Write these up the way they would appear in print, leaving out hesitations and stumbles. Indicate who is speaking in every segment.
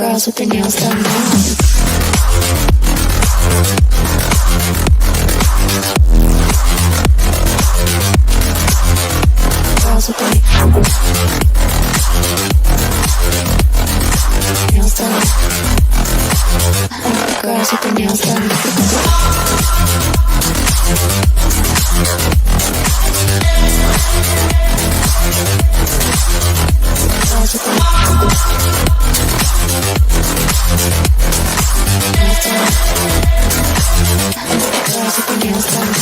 Speaker 1: girls with their nails done now. Girls with their nails done. I like the girls with their nails done. Girls with their nails done. I like the girls with their nails done.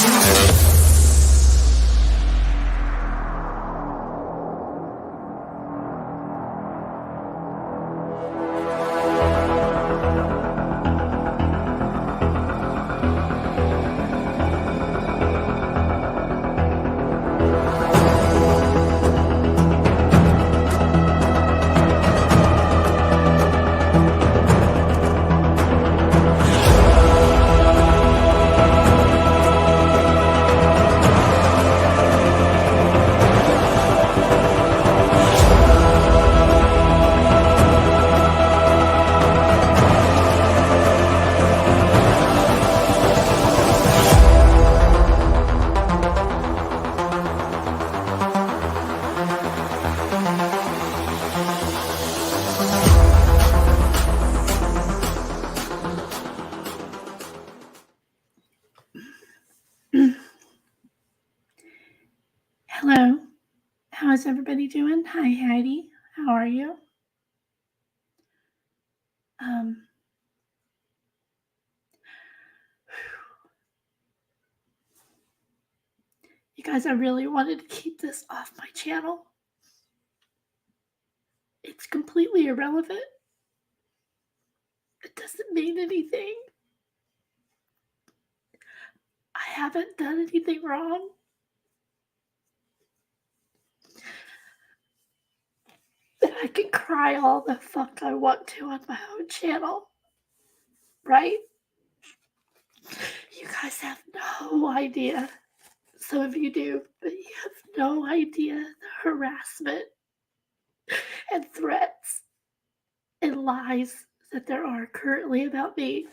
Speaker 2: Hello, how is everybody doing? Hi, Heidi. How are you? You guys, I really wanted to keep this off my channel. It's completely irrelevant. It doesn't mean anything. I haven't done anything wrong. And I can cry all the fuck I want to on my own channel. Right? You guys have no idea. Some of you do, but you have no idea the harassment and threats and lies that there are currently about me.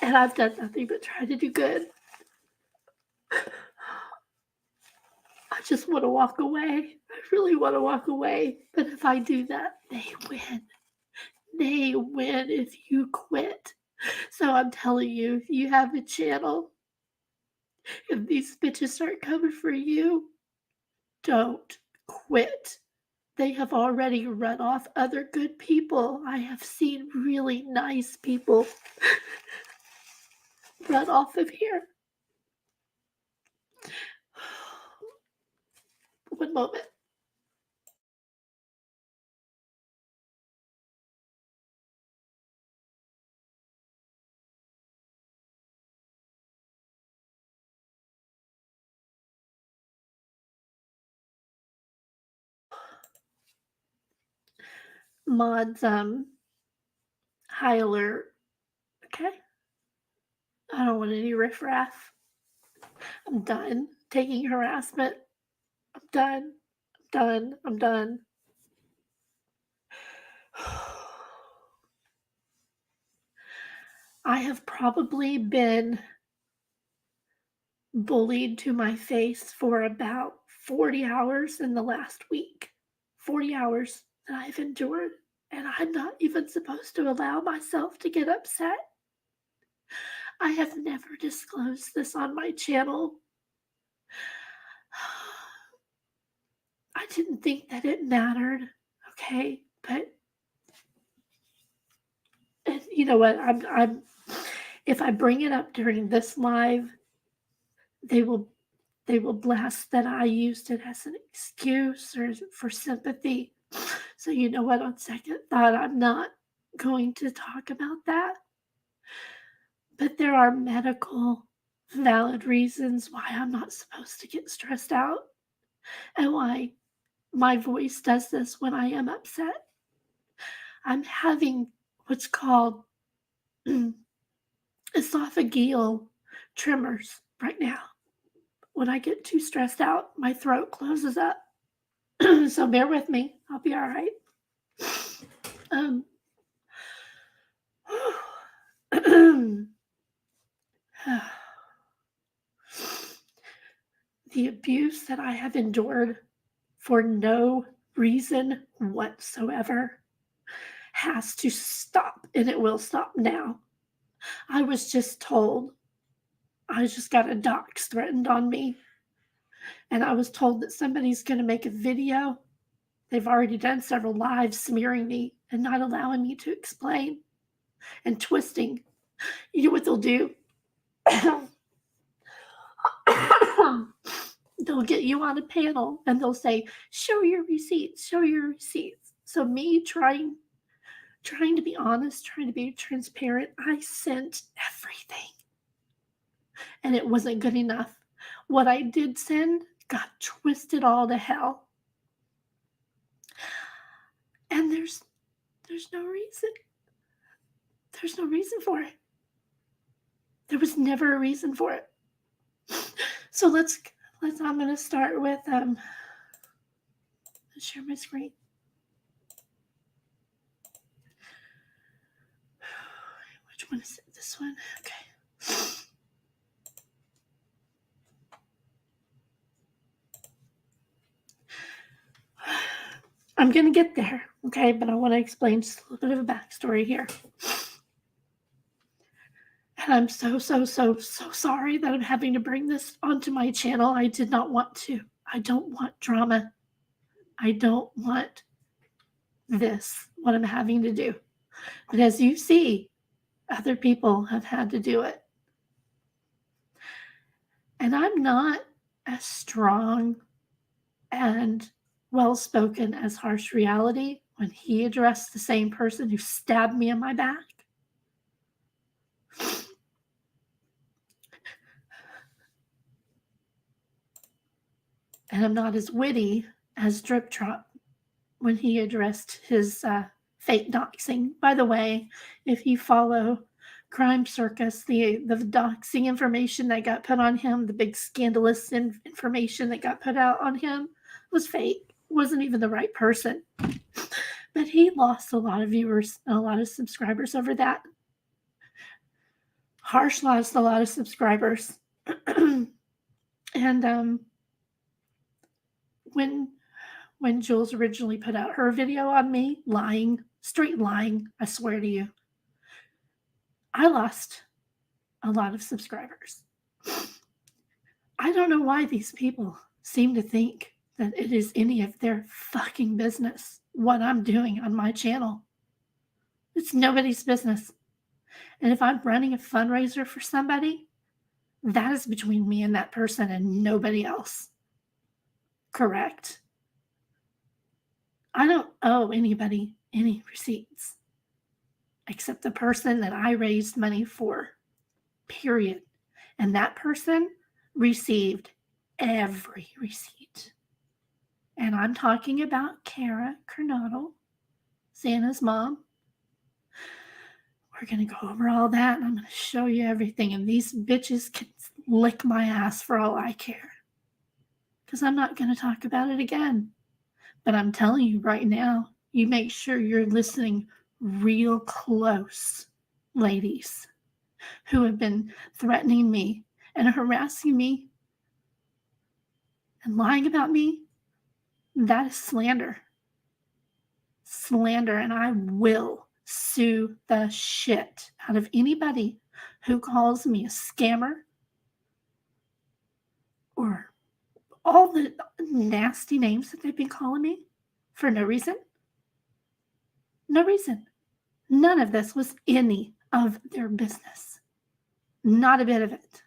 Speaker 2: And I've done nothing but try to do good. I just want to walk away. I really want to walk away. But if I do that, they win. They win if you quit. So I'm telling you, if you have a channel, if these bitches start coming for you, don't quit. They have already run off other good people. I have seen really nice people run off of here. One moment. Mods, high alert. Okay? I don't want any riffraff. I'm done taking harassment. I'm done. I'm done. I have probably been bullied to my face for about 40 hours in the last week. 40 hours that I've endured, and I'm not even supposed to allow myself to get upset. I have never disclosed this on my channel. I didn't think that it mattered, okay? But and you know what? I'm if I bring it up during this live, they will blast that I used it as an excuse or for sympathy. So you know what? On second thought, I'm not going to talk about that. But there are medical valid reasons why I'm not supposed to get stressed out and why my voice does this when I am upset. I'm having what's called esophageal tremors right now. When I get too stressed out, my throat closes up. So bear with me. I'll be all right. The abuse that I have endured for no reason whatsoever has to stop, and it will stop now. I was just told I just got a dox threatened on me, and I was told that somebody's going to make a video. They've already done several lives smearing me and not allowing me to explain and twisting. You know what they'll do? They'll get you on a panel and they'll say, show your receipts, show your receipts. So me trying to be honest, trying to be transparent, I sent everything. And it wasn't good enough. What I did send got twisted all to hell. And there's no reason. There's no reason for it. There was never a reason for it. So let's I'm gonna start with let's share my screen. Which one is it? This one? Okay. I'm gonna get there, okay, but I want to explain just a little bit of a backstory here. And I'm so sorry that I'm having to bring this onto my channel. I did not want to. I don't want drama. I don't want this, what I'm having to do. But as you see, other people have had to do it. And I'm not as strong and well-spoken as Harsh Reality when he addressed the same person who stabbed me in my back. And I'm not as witty as Drip Drop when he addressed his fake doxing. By the way, if you follow Crime Circus, the doxing information that got put on him, the big scandalous information that got put out on him was fake. It wasn't even the right person. But he lost a lot of viewers and a lot of subscribers over that. Harsh lost a lot of subscribers. And when Jules originally put out her video on me, lying, straight lying, I swear to you, I lost a lot of subscribers. I don't know why these people seem to think that it is any of their fucking business what I'm doing on my channel. It's nobody's business. And if I'm running a fundraiser for somebody, that is between me and that person and nobody else. Correct? I don't owe anybody any receipts except the person that I raised money for, period. And that person received every receipt. And I'm talking about Kara Coronado, Santa's mom. We're going to go over all that, and I'm going to show you everything. And these bitches can lick my ass for all I care. Because I'm not going to talk about it again. But I'm telling you right now, you make sure you're listening real close, ladies, who have been threatening me and harassing me and lying about me. That is slander. Slander, and I will sue the shit out of anybody who calls me a scammer or all the nasty names that they've been calling me for no reason. No reason. None of this was any of their business. Not a bit of it.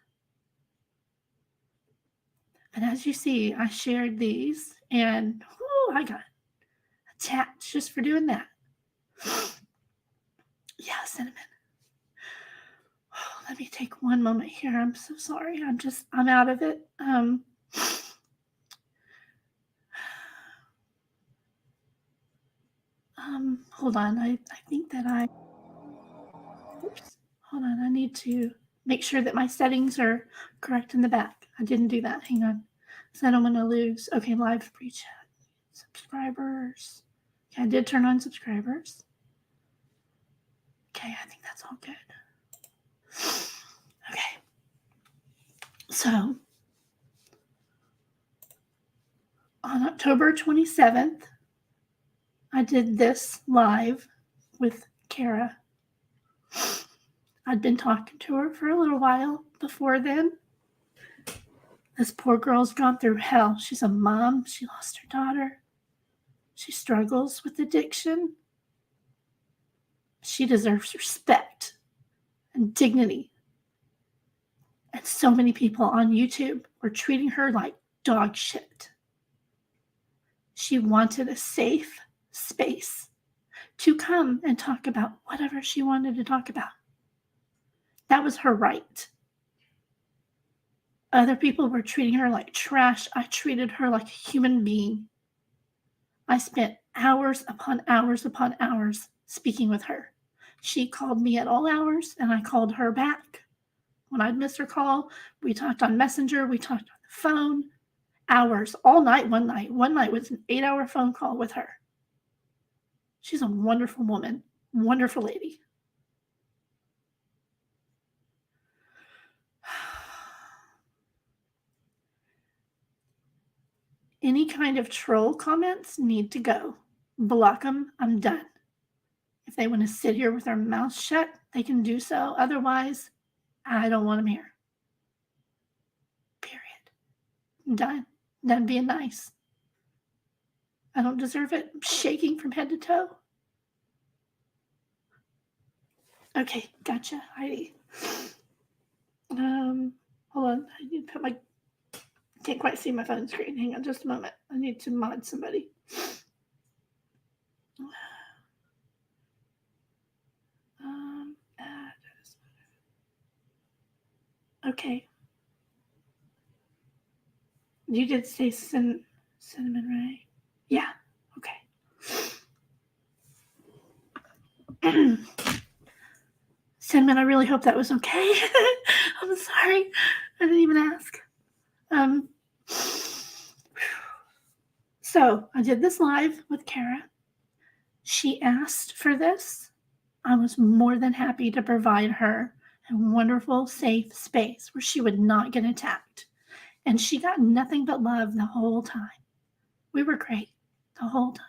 Speaker 2: But as you see, I shared these and I got attacked just for doing that. Yeah, cinnamon. Let me take one moment here. I'm so sorry. I'm out of it. Hold on. I think that oops, hold on. I need to make sure that my settings are correct in the back. I didn't do that. Hang on. So I don't want to lose. Okay, live pre-chat. Subscribers. Okay, I did turn on subscribers. Okay, I think that's all good. Okay. So on October 27th, I did this live with Kara. I'd been talking to her for a little while before then. This poor girl's gone through hell. She's a mom. She lost her daughter. She struggles with addiction. She deserves respect and dignity. And so many people on YouTube were treating her like dog shit. She wanted a safe space to come and talk about whatever she wanted to talk about. That was her right. Other people were treating her like trash. I treated her like a human being. I spent hours upon hours upon hours speaking with her. She called me at all hours, and I called her back. When I'd miss her call, we talked on Messenger, we talked on the phone, hours, all night, one night. One night was an 8-hour phone call with her. She's a wonderful woman, wonderful lady. Any kind of troll comments need to go. Block them. I'm done. If they want to sit here with their mouths shut, they can do so. Otherwise, I don't want them here. Period. I'm done. Done being nice. I don't deserve it. I'm shaking from head to toe. Okay, gotcha, Heidi. Hold on. I need to put my... Can't quite see my phone screen. Hang on just a moment. I need to mod somebody. Okay. You did say cinnamon, right? Yeah. Okay. Cinnamon, I really hope that was okay. I'm sorry. I didn't even ask. So I did this live with Kara. She asked for this. I was more than happy to provide her a wonderful, safe space where she would not get attacked. And she got nothing but love the whole time. We were great the whole time.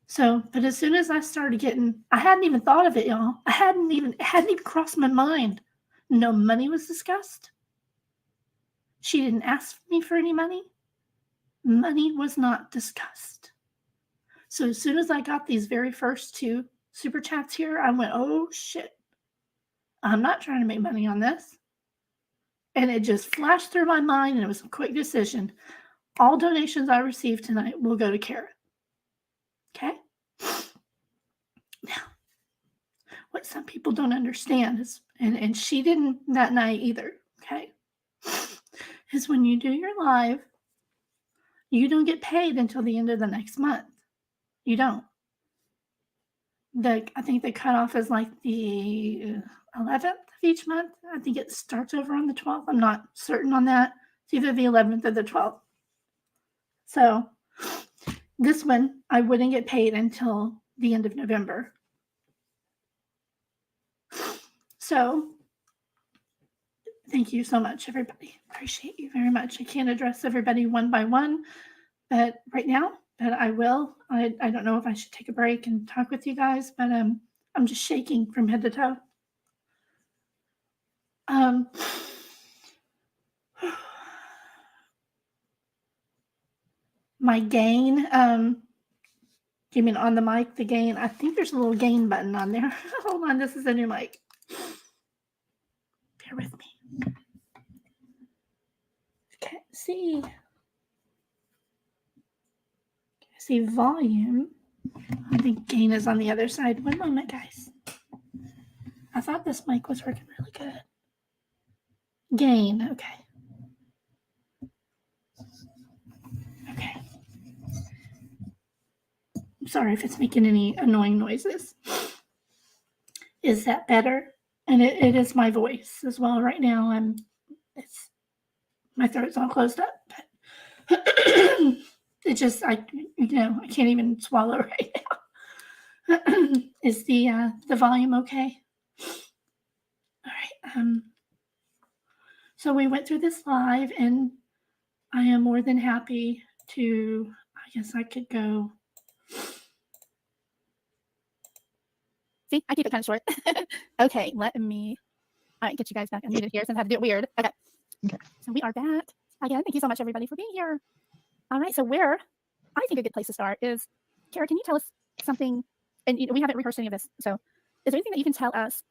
Speaker 2: So, but as soon as I started getting, I hadn't even thought of it, y'all. It hadn't even crossed my mind. No money was discussed. She didn't ask me for any money. Money was not discussed. So as soon as I got these very first 2 super chats here, I went, oh shit. I'm not trying to make money on this. And it just flashed through my mind, and it was a quick decision. All donations I receive tonight will go to Kara. Okay? Now, what some people don't understand is, and she didn't that night either, okay, is when you do your live, you don't get paid until the end of the next month. You don't. I think the cutoff is like the 11th of each month. I think it starts over on the 12th. I'm not certain on that. It's either the 11th or the 12th. So this one, I wouldn't get paid until the end of November. So thank you so much, everybody. Appreciate you very much. I can't address everybody one by one, but right now, but I will. I don't know if I should take a break and talk with you guys, but I'm just shaking from head to toe. My gain, you mean on the mic, the gain? I think there's a little gain button on there. Hold on, this is a new mic. Bear with me. Okay, see volume. I think gain is on the other side. One moment, guys. I thought this mic was working really good. Gain, okay. Okay. I'm sorry if it's making any annoying noises. Is that better? And it is my voice as well. Right now, my throat's all closed up. But it just, I can't even swallow right now. Is the volume okay? So we went through this live, and I am more than happy to, I guess I could go.
Speaker 3: See, I keep it kind of short. Okay, let me get you guys back unmuted here since I have to do it weird. Okay. So we are back again. Thank you so much, everybody, for being here. All right. So where I think a good place to start is, Kara, can you tell us something? And we haven't rehearsed any of this. So is there anything that you can tell us?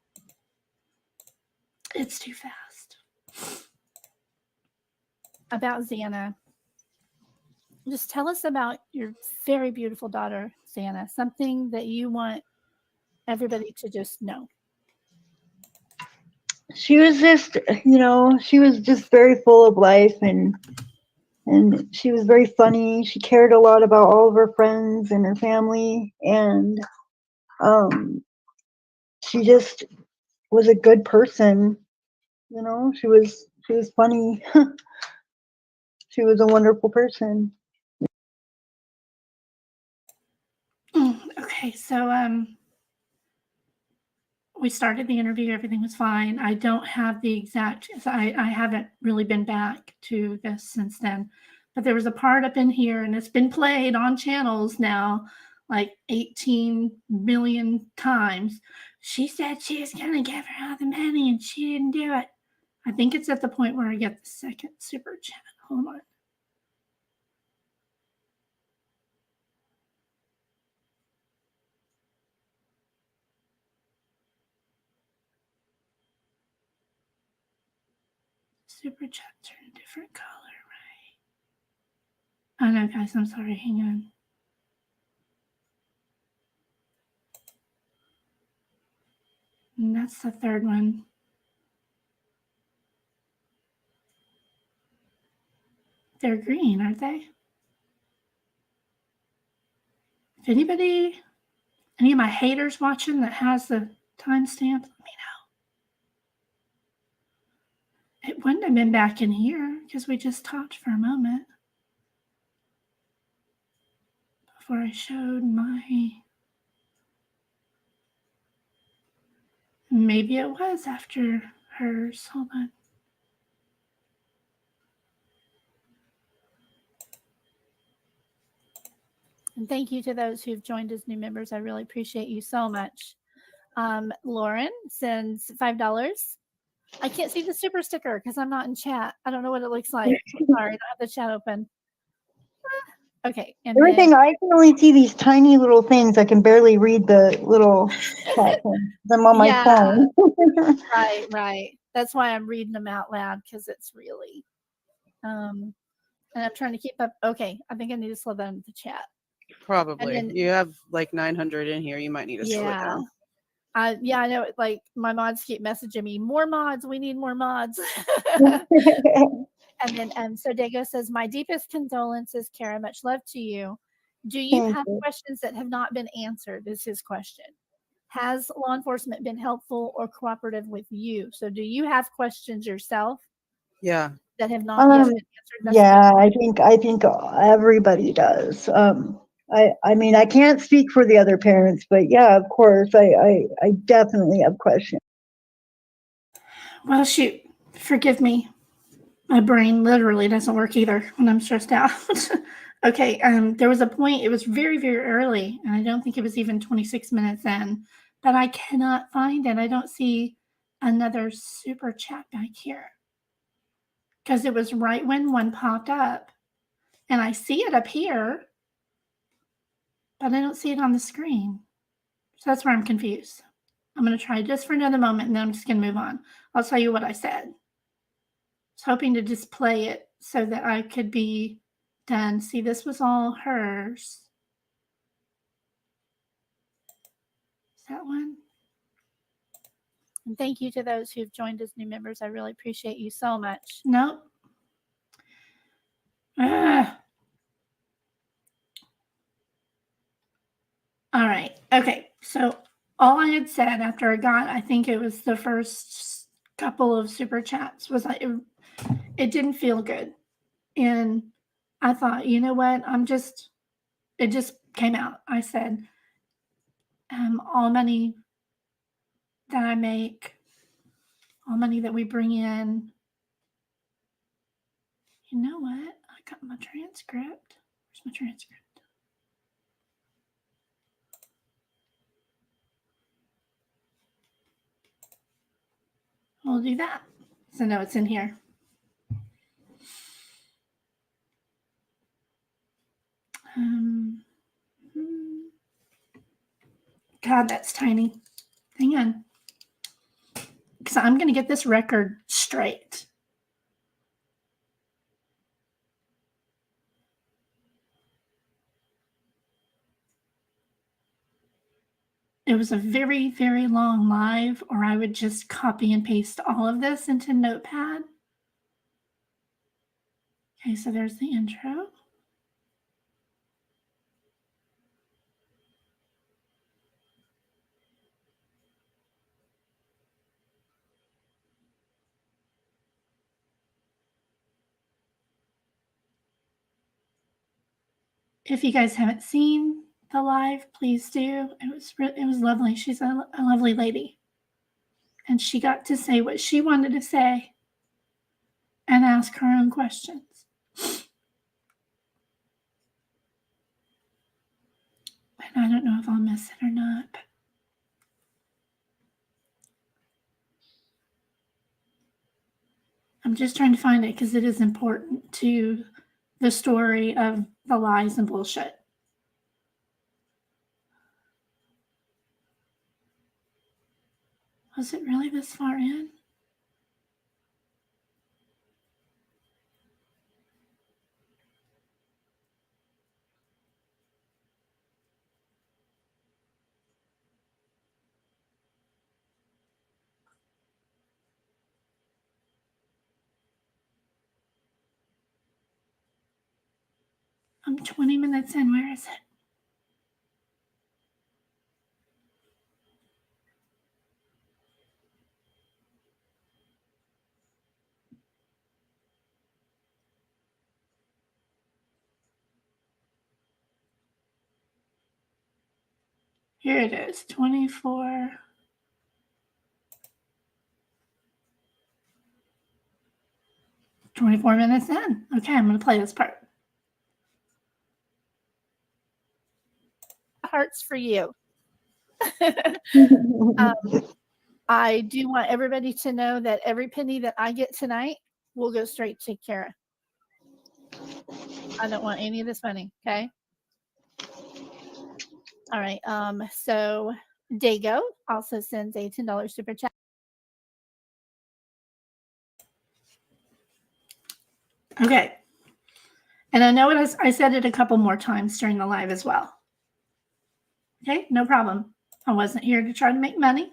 Speaker 2: It's too fast.
Speaker 3: About Xana. Just tell us about your very beautiful daughter, Xana, something that you want everybody to just know.
Speaker 4: She was just, she was just very full of life, and she was very funny. She cared a lot about all of her friends and her family, and she just was a good person. She was funny. She was a wonderful person.
Speaker 2: Okay, so we started the interview. Everything was fine. I don't have the exact. I haven't really been back to this since then, but there was a part up in here, and it's been played on channels now like 18 million times. She said she was gonna give her all the money, and she didn't do it. I think it's at the point where I get the second super chat. Hold on. Super chat turned a different color, right? I know, guys. I'm sorry. Hang on. And that's the third one. They're green, aren't they? If any of my haters watching that has the timestamp, let me know. It wouldn't have been back in here because we just talked for a moment before I showed my. Maybe it was after hers. Hold on.
Speaker 3: And thank you to those who've joined as new members. I really appreciate you so much. Lauren sends $5. I can't see the super sticker because I'm not in chat. I don't know what it looks like. Sorry, I don't have the chat open. Okay. And
Speaker 4: Everything,
Speaker 3: then,
Speaker 4: I can only see these tiny little things. I can barely read the little chat thing. I'm on my phone.
Speaker 3: Right. That's why I'm reading them out loud, because it's really, and I'm trying to keep up. Okay. I think I need to slow down the chat.
Speaker 5: Probably.
Speaker 3: Then,
Speaker 5: you have like 900 in here. You might need to slow it down.
Speaker 3: Yeah, I know. Like, my mods keep messaging me, more mods. We need more mods. And then, so Dago says, my deepest condolences, Kara. Much love to you. Do you have questions that have not been answered? Is his question. Has law enforcement been helpful or cooperative with you? So do you have questions yourself?
Speaker 5: Yeah.
Speaker 3: That have not yet been answered?
Speaker 4: Yeah, I think everybody does. I mean, I can't speak for the other parents, but yeah, of course, I definitely have questions.
Speaker 2: Well, shoot. Forgive me. My brain literally doesn't work either when I'm stressed out. Okay, there was a point, it was very, very early, and I don't think it was even 26 minutes in, but I cannot find it. I don't see another super chat back here because it was right when one popped up, and I see it up here, but I don't see it on the screen. So that's where I'm confused. I'm going to try just for another moment, and then I'm just going to move on. I'll tell you what I said. I was hoping to display it so that I could be done. See, this was all hers. Is that one?
Speaker 3: And thank you to those who've joined as new members. I really appreciate you so much.
Speaker 2: Nope. All right. Okay. So all I had said after I got, I think it was the first couple of super chats, was like, it didn't feel good. And I thought, you know what? It just came out. I said, all money that I make all money that we bring in. You know what? I got my transcript. Where's my transcript? We'll do that. So no, it's in here. God, that's tiny. Hang on. Because I'm going to get this record straight. It was a very, very long live, or I would just copy and paste all of this into Notepad. Okay, so there's the intro. If you guys haven't seen the live, please do. It was lovely. She's a lovely lady. And she got to say what she wanted to say and ask her own questions. And I don't know if I'll miss it or not. I'm just trying to find it because it is important to the story of the lies and bullshit. Was it really this far in? I'm 20 minutes in. Where is it? Here it is, 24. "24 minutes in." Okay, I'm going to play this part.
Speaker 3: Hearts for you. I do want everybody to know that every penny that I get tonight will go straight to Kara. I don't want any of this money, okay? All right. So Dago also sends a $10 super chat.
Speaker 2: Okay. And I know I said it a couple more times during the live as well. Okay, no problem. I wasn't here to try to make money.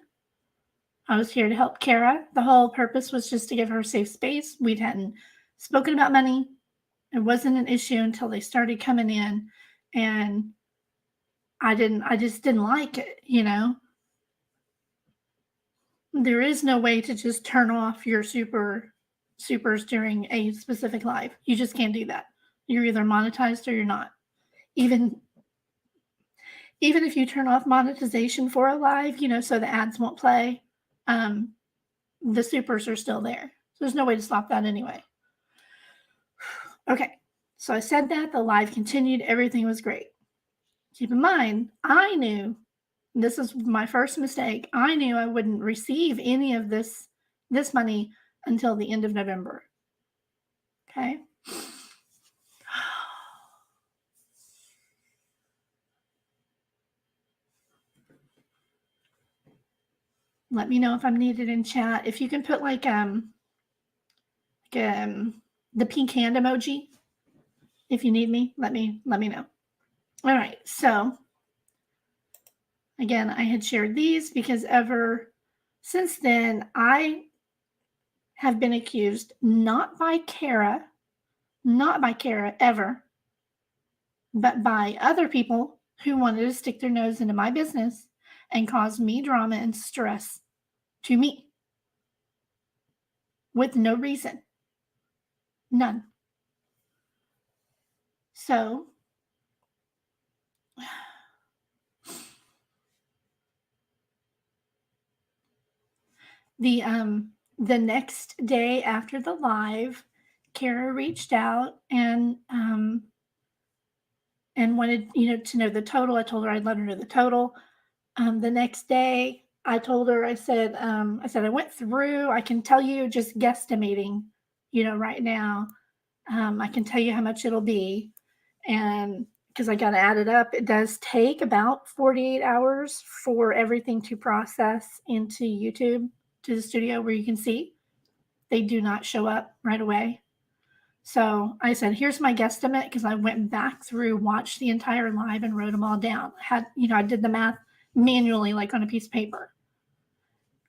Speaker 2: I was here to help Kara. The whole purpose was just to give her a safe space. We hadn't spoken about money. It wasn't an issue until they started coming in, and I just didn't like it, you know. There is no way to just turn off your supers during a specific live. You just can't do that. You're either monetized or you're not. Even if you turn off monetization for a live, you know, so the ads won't play, the supers are still there. So there's no way to stop that anyway. Okay, so I said that, the live continued, everything was great. Keep in mind, I knew, this is my first mistake, I knew I wouldn't receive any of this money until the end of November. Okay. Let me know if I'm needed in chat. If you can put like the pink hand emoji. If you need me, let me know. All right, so again, I had shared these because ever since then, I have been accused, not by Kara ever, but by other people who wanted to stick their nose into my business and cause me drama and stress to me with no reason. None. So the the next day after the live, Kara reached out and wanted, to know the total. I told her I'd let her know the total. The next day, I told her, I said, I went through, I can tell you just guesstimating, right now. I can tell you how much it'll be. And because I got to add it up, it does take about 48 hours for everything to process into YouTube to the studio where you can see. They do not show up right away. So I said, here's my guesstimate, because I went back through, watched the entire live and wrote them all down. I did the math manually, like on a piece of paper.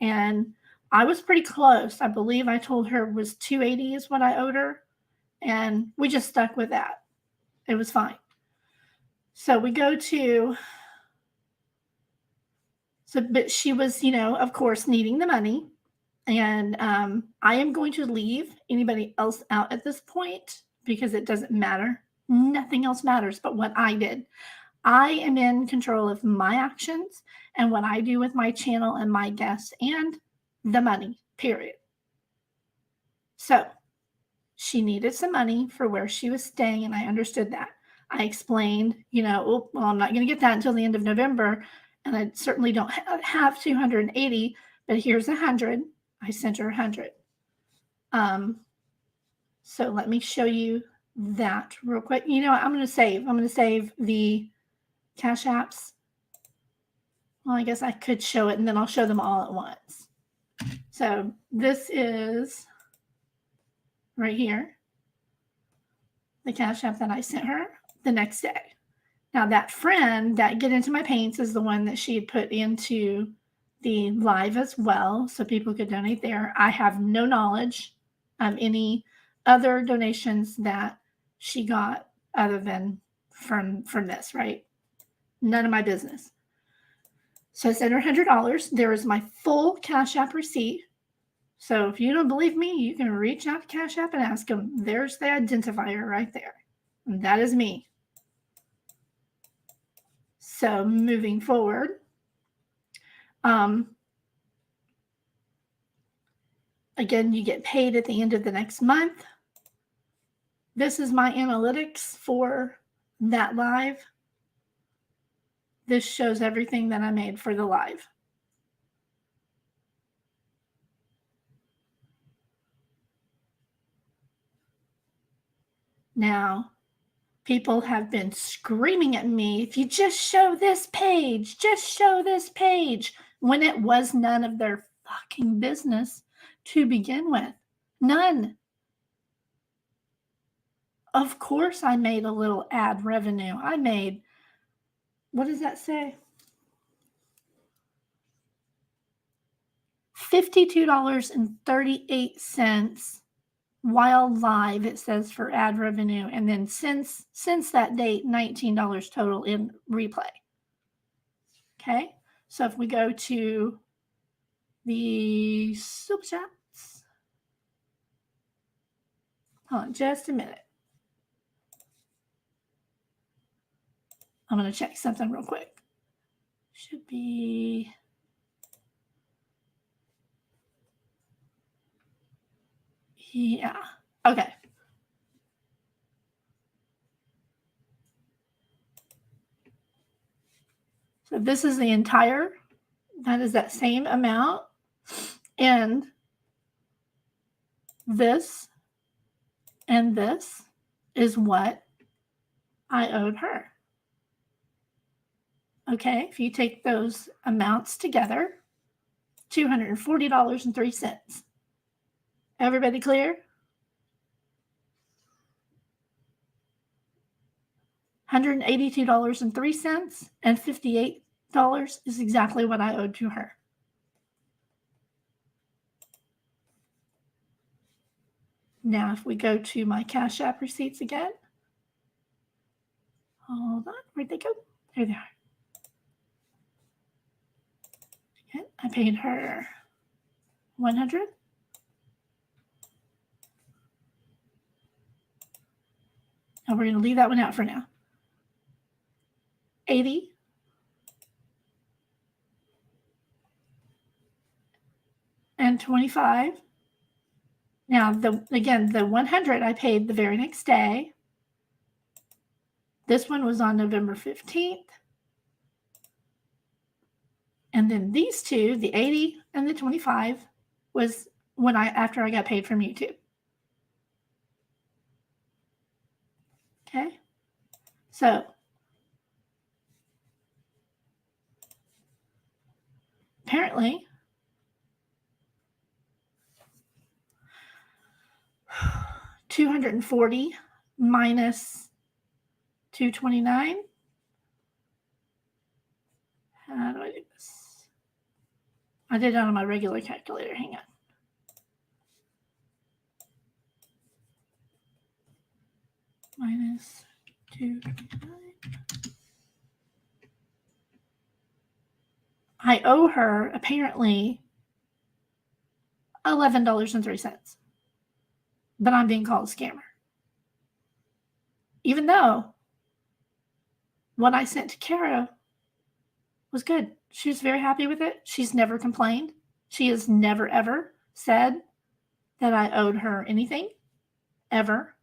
Speaker 2: And I was pretty close. I believe I told her it was 280 is what I owed her. And we just stuck with that. It was fine. So we go to, but she was, of course, needing the money. And I am going to leave anybody else out at this point because it doesn't matter. Nothing else matters but what I did. I am in control of my actions and what I do with my channel and my guests and the money, period. So she needed some money for where she was staying, and I understood that. I explained, well, I'm not going to get that until the end of November, and I certainly don't have 280, but here's 100. I sent her 100. So let me show you that real quick. I'm going to save the Cash Apps. Well, I guess I could show it and then I'll show them all at once. So this is right here, the Cash App that I sent her the next day. Now that friend that Get Into My Paints is the one that she had put into the live as well, so people could donate there. I have no knowledge of any other donations that she got other than from this, right? None of my business. So I sent her $100. There is my full Cash App receipt. So if you don't believe me, you can reach out to Cash App and ask them. There's the identifier right there. And that is me. So moving forward, again, you get paid at the end of the next month. This is my analytics for that live. This shows everything that I made for the live. Now, people have been screaming at me, if you just show this page, when it was none of their fucking business to begin with. None. Of course I made a little ad revenue. I made, what does that say? $52.38 while live, it says, for ad revenue. And then since that date, $19 total in replay. Okay. So if we go to the super chats, hold on just a minute. I'm going to check something real quick. Should be. Yeah. Okay. So this is the entire, that is that same amount. And this and this is what I owed her. Okay, if you take those amounts together, $240.03. Everybody clear? $182.03 and $58 is exactly what I owed to her. Now, if we go to my Cash App receipts again, hold on, where'd they go? There they are. Okay, I paid her $100. And we're going to leave that one out for now. $80. And $25. Now, again, the 100 I paid the very next day. This one was on November 15th. And then these two, the 80 and the 25, was after I got paid from YouTube. Okay. So apparently, $240 minus 229. How do I do this? I did it on my regular calculator. Hang on. Minus 229. I owe her apparently $11.03. But I'm being called a scammer. Even though what I sent to Kara was good. She was very happy with it. She's never complained. She has never, ever said that I owed her anything, ever.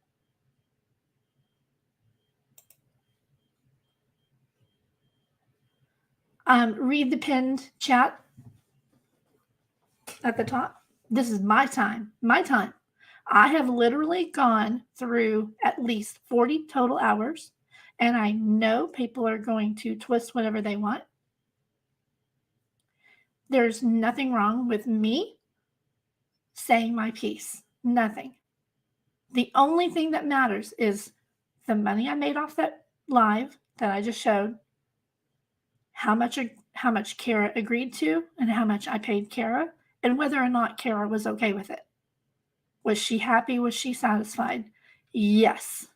Speaker 2: Read the pinned chat at the top. This is my time. My time. I have literally gone through at least 40 total hours, and I know people are going to twist whatever they want. There's nothing wrong with me saying my piece. Nothing. The only thing that matters is the money I made off that live that I just showed, how much Kara agreed to, and how much I paid Kara, and whether or not Kara was okay with it. Was she happy? Was she satisfied? Yes.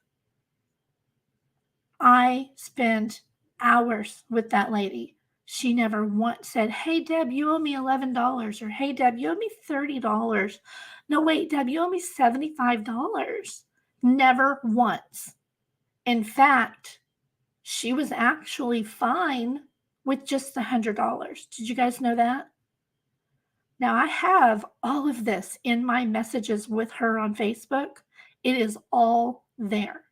Speaker 2: I spent hours with that lady. She never once said, hey, Deb, you owe me $11, or hey, Deb, you owe me $30. No, wait, Deb, you owe me $75. Never once. In fact, she was actually fine with just the $100. Did you guys know that? Now, I have all of this in my messages with her on Facebook. It is all there.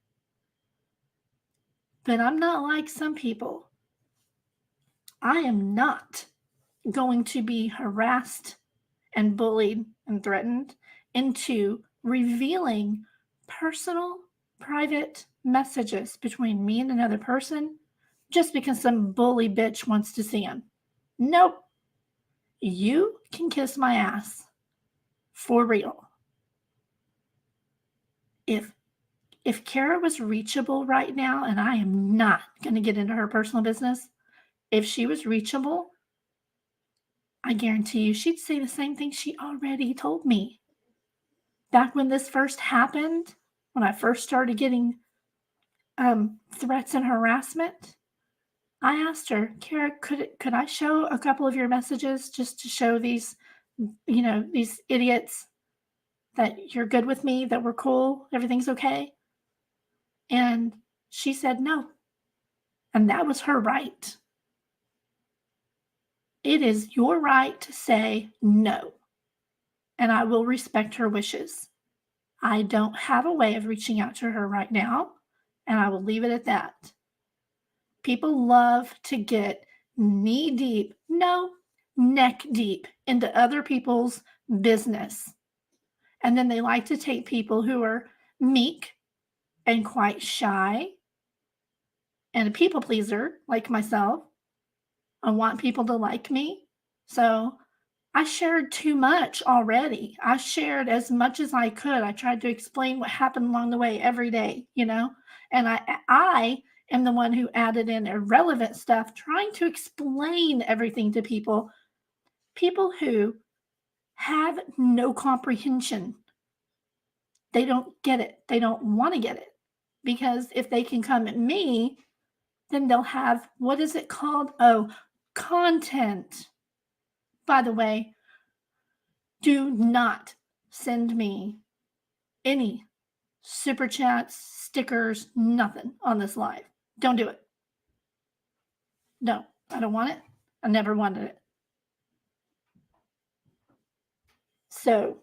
Speaker 2: But I'm not like some people. I am not going to be harassed and bullied and threatened into revealing personal, private messages between me and another person just because some bully bitch wants to see them. Nope. You can kiss my ass. For real. If Kara was reachable right now, and I am not going to get into her personal business, if she was reachable, I guarantee you she'd say the same thing she already told me. Back when this first happened, when I first started getting threats and harassment, I asked her, Kara, could I show a couple of your messages just to show these, these idiots that you're good with me, that we're cool, everything's okay? And she said no. And that was her right. It is your right to say no. And I will respect her wishes. I don't have a way of reaching out to her right now, and I will leave it at that. People love to get knee deep, no, neck deep into other people's business. And then they like to take people who are meek and quite shy and a people pleaser like myself. I want people to like me. So I shared too much already. I shared as much as I could. I tried to explain what happened along the way every day, and I am the one who added in irrelevant stuff, trying to explain everything to people who have no comprehension. They don't get it. They don't want to get it, because if they can come at me, then they'll have, what is it called? Oh, content. By the way, do not send me any super chats, stickers, nothing on this live. Don't do it. No, I don't want it. I never wanted it. So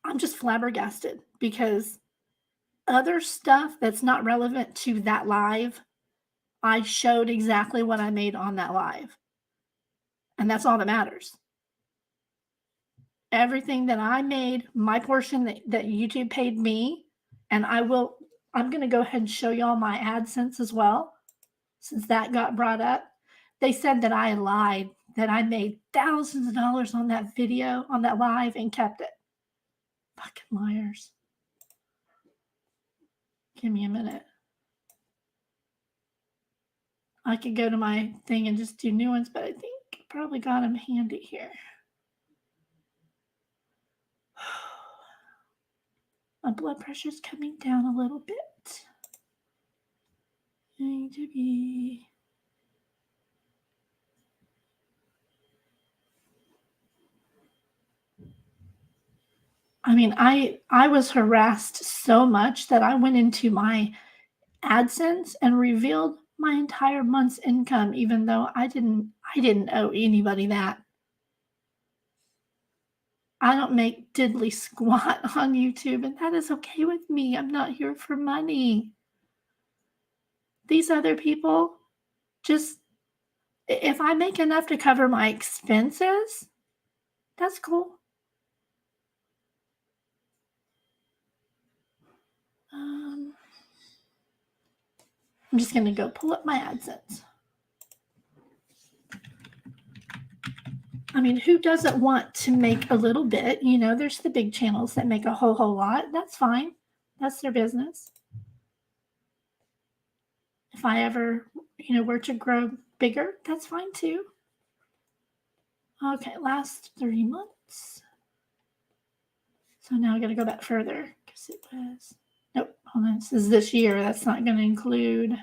Speaker 2: I'm just flabbergasted because other stuff that's not relevant to that live, I showed exactly what I made on that live. And that's all that matters. Everything that I made, my portion that YouTube paid me, and I'm going to go ahead and show y'all my AdSense as well, since that got brought up. They said that I lied, that I made thousands of dollars on that video, on that live, and kept it. Fucking liars. Give me a minute. I could go to my thing and just do new ones, but I think I probably got them handy here. My blood pressure's coming down a little bit. Going to be... I mean, I was harassed so much that I went into my AdSense and revealed my entire month's income, even though I didn't owe anybody that. I don't make diddly squat on YouTube, and that is okay with me. I'm not here for money. These other people, just, if I make enough to cover my expenses, that's cool. I'm just going to go pull up my AdSense. I mean, who doesn't want to make a little bit? You know, there's the big channels that make a whole lot. That's fine. That's their business. If I ever, were to grow bigger, that's fine too. Okay, last 3 months. So now I got to go back further because it was, nope, hold on. This is this year. That's not going to include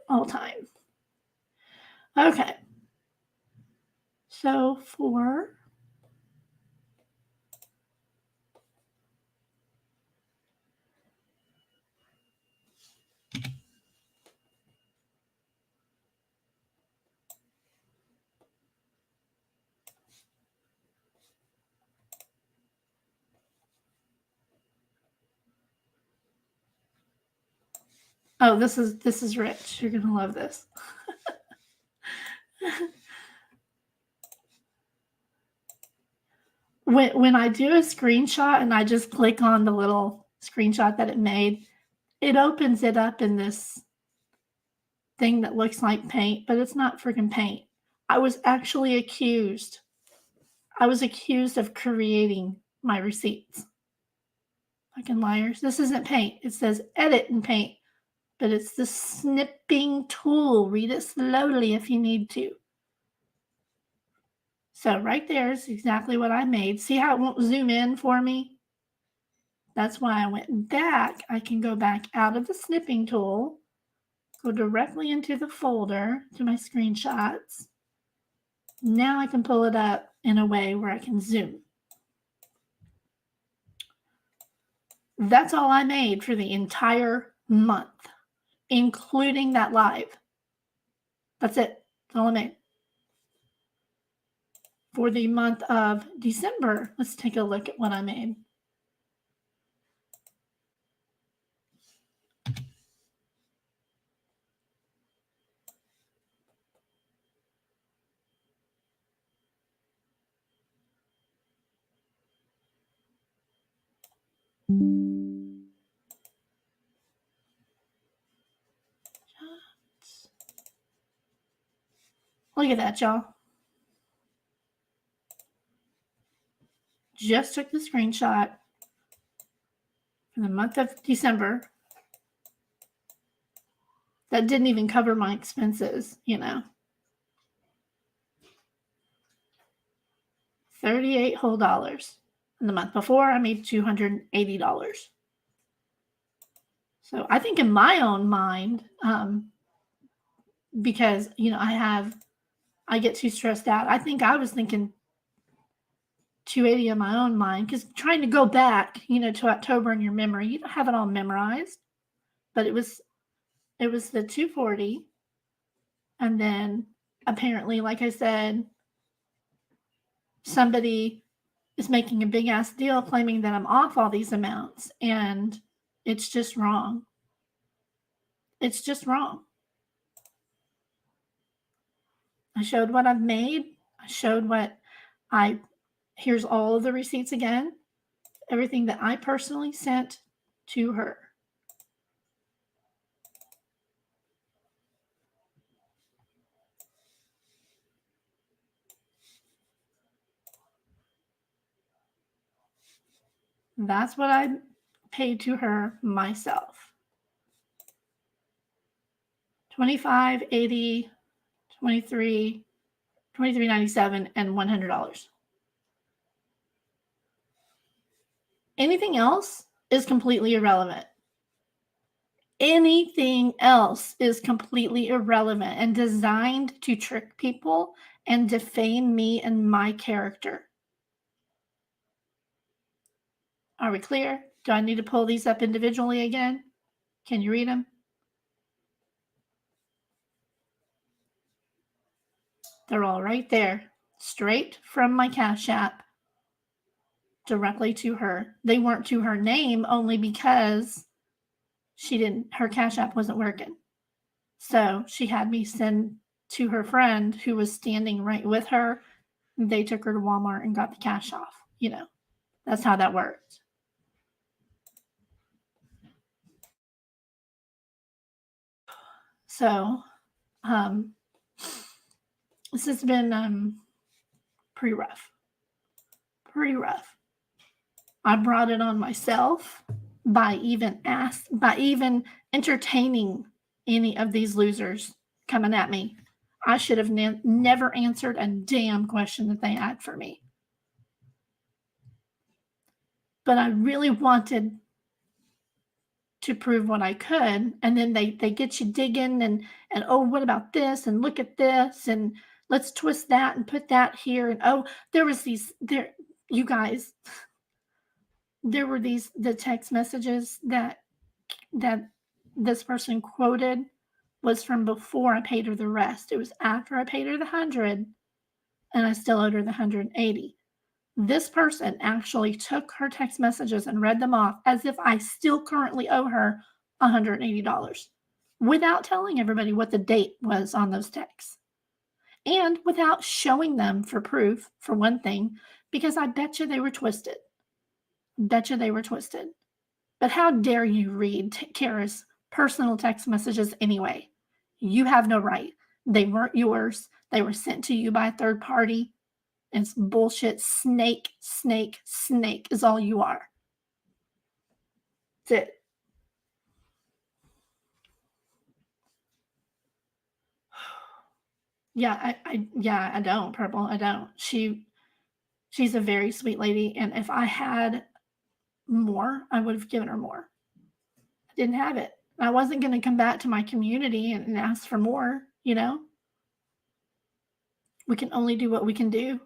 Speaker 2: all time. Okay. So for oh, this is rich. You're gonna love this. When I do a screenshot and I just click on the little screenshot that it made, it opens it up in this thing that looks like paint, but it's not freaking paint. I was actually accused. I was accused of creating my receipts. Fucking liars. This isn't paint. It says edit in paint, but it's the snipping tool. Read it slowly if you need to. So right there is exactly what I made. See how it won't zoom in for me? That's why I went back. I can go back out of the snipping tool, go directly into the folder to my screenshots. Now I can pull it up in a way where I can zoom. That's all I made for the entire month, including that live. That's it. That's all I made. For the month of December, let's take a look at what I made. Look at that, y'all. Just took the screenshot for the month of December. That didn't even cover my expenses, $38 whole dollars. And the month before, I made $280. So I think in my own mind, because, I get too stressed out. I think I was thinking 280 in my own mind, because trying to go back, to October in your memory, you don't have it all memorized, but it was the 240. And then apparently, like I said, somebody is making a big ass deal claiming that I'm off all these amounts, and it's just wrong. It's just wrong. I showed what I've made. I showed here's all of the receipts again, everything that I personally sent to her. That's what I paid to her myself. $25, $80, $23, $23.97, and $100. Anything else is completely irrelevant. Anything else is completely irrelevant and designed to trick people and defame me and my character. Are we clear? Do I need to pull these up individually again? Can you read them? They're all right there, straight from my Cash App, directly to her. They weren't to her name only because her Cash App wasn't working. So she had me send to her friend who was standing right with her. They took her to Walmart and got the cash off. You know, that's how that worked. So, this has been pretty rough. Pretty rough. I brought it on myself by even entertaining any of these losers coming at me. I should have never answered a damn question that they had for me. But I really wanted to prove what I could, and then they get you digging and oh, what about this, and look at this, and let's twist that and put that here, and oh, you guys, there were the text messages that this person quoted was from before I paid her the rest. It was after I paid her the 100 and I still owed her the 180. This person actually took her text messages and read them off as if I still currently owe her $180 without telling everybody what the date was on those texts and without showing them for proof, for one thing, because I bet you they were twisted. Betcha they were twisted. But how dare you read Kara's personal text messages anyway? You have no right. They weren't yours. They were sent to you by a third party. It's bullshit. Snake is all you are. That's it. Yeah, I don't, Purple. I don't. She's a very sweet lady, and if I had more, I would have given her more. I didn't have it. I wasn't going to come back to my community and ask for more, you know? We can only do what we can do.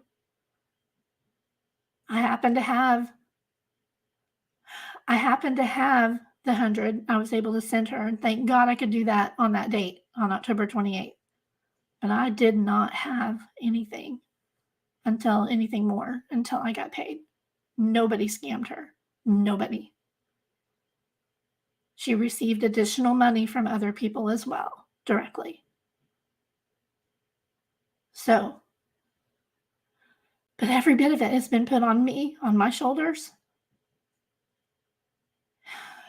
Speaker 2: I happen to have the 100 I was able to send her, and thank God I could do that on that date, on October 28th. But I did not have anything until I got paid. Nobody scammed her. Nobody. She received additional money from other people as well, directly. So, but every bit of it has been put on me, on my shoulders.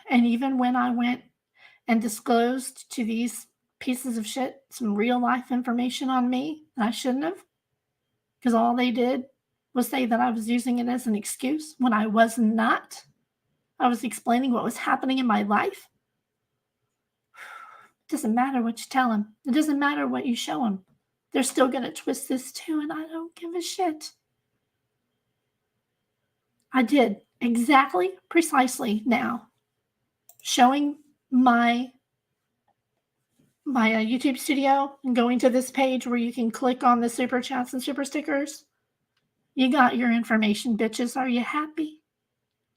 Speaker 2: And even when I went and disclosed to these pieces of shit some real life information on me that I shouldn't have, because all they did was say that I was using it as an excuse when I was not. I was explaining what was happening in my life. It doesn't matter what you tell them. It doesn't matter what you show them. They're still going to twist this too, and I don't give a shit. I did exactly, precisely now, showing my YouTube studio and going to this page where you can click on the super chats and super stickers. You got your information, bitches. Are you happy?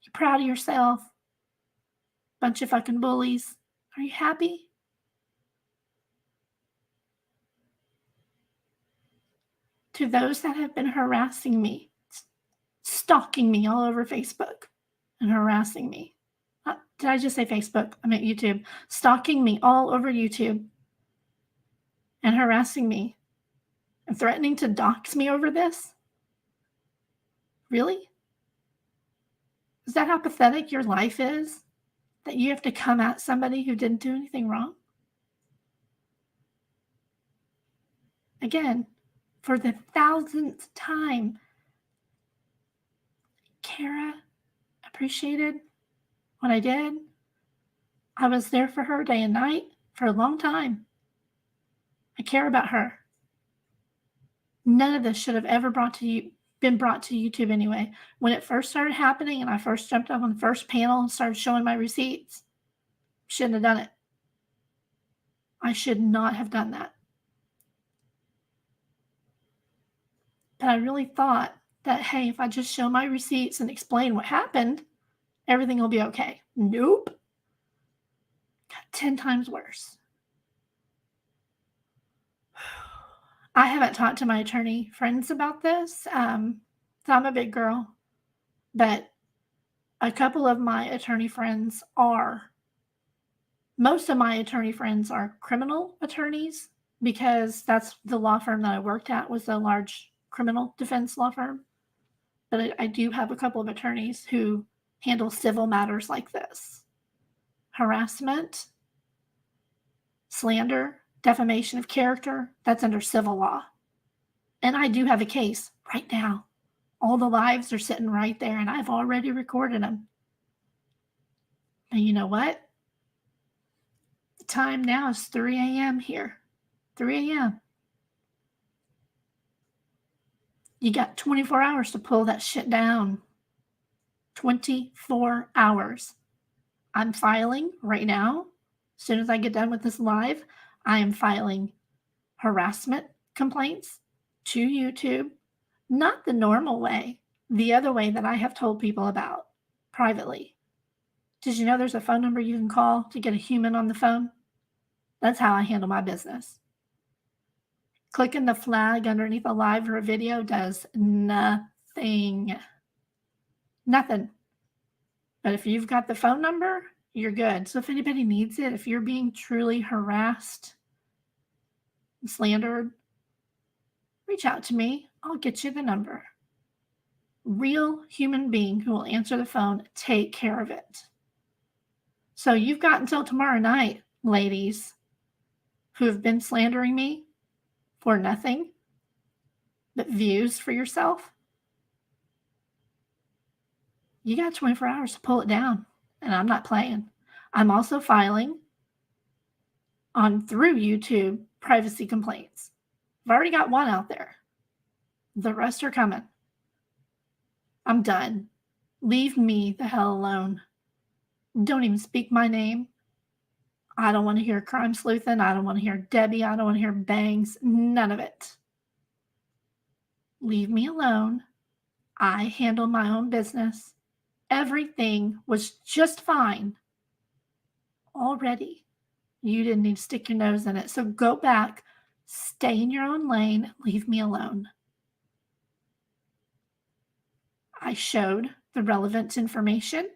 Speaker 2: You proud of yourself? Bunch of fucking bullies. Are you happy? To those that have been harassing me, stalking me all over Facebook and harassing me. Did I just say Facebook? I meant YouTube. Stalking me all over YouTube and harassing me and threatening to dox me over this? Really? Is that how pathetic your life is? That you have to come at somebody who didn't do anything wrong? Again, for the 1000th time, Kara appreciated what I did. I was there for her day and night for a long time. I care about her. None of this should have ever been brought to YouTube anyway. When it first started happening and I first jumped up on the first panel and started showing my receipts, shouldn't have done it. I should not have done that. But I really thought that, hey, if I just show my receipts and explain what happened, everything will be okay. Nope. Got 10 times worse. I haven't talked to my attorney friends about this. So I'm a big girl, but a couple of my attorney friends most of my attorney friends are criminal attorneys, because that's the law firm that I worked at, was a large criminal defense law firm. But I do have a couple of attorneys who handle civil matters like this. Harassment, slander, defamation of character, that's under civil law. And I do have a case right now. All the lives are sitting right there, and I've already recorded them. And you know what? The time now is 3 a.m. here. 3 a.m. You got 24 hours to pull that shit down. 24 hours. I'm filing right now. As soon as I get done with this live, I am filing harassment complaints to YouTube. Not the normal way, the other way that I have told people about privately. Did you know there's a phone number you can call to get a human on the phone? That's how I handle my business. Clicking the flag underneath a live or a video does nothing. Nothing. But if you've got the phone number, you're good. So if anybody needs it, if you're being truly harassed and slandered, reach out to me. I'll get you the number. Real human being who will answer the phone, take care of it. So you've got until tomorrow night, ladies, who have been slandering me for nothing but views for yourself. You got 24 hours to pull it down, and I'm not playing. I'm also filing through YouTube privacy complaints. I've already got one out there. The rest are coming. I'm done. Leave me the hell alone. Don't even speak my name. I don't want to hear crime sleuthing. I don't want to hear Debbie. I don't want to hear bangs. None of it. Leave me alone. I handle my own business. Everything was just fine already. You didn't need to stick your nose in it. So go back, stay in your own lane, leave me alone. I showed the relevant information,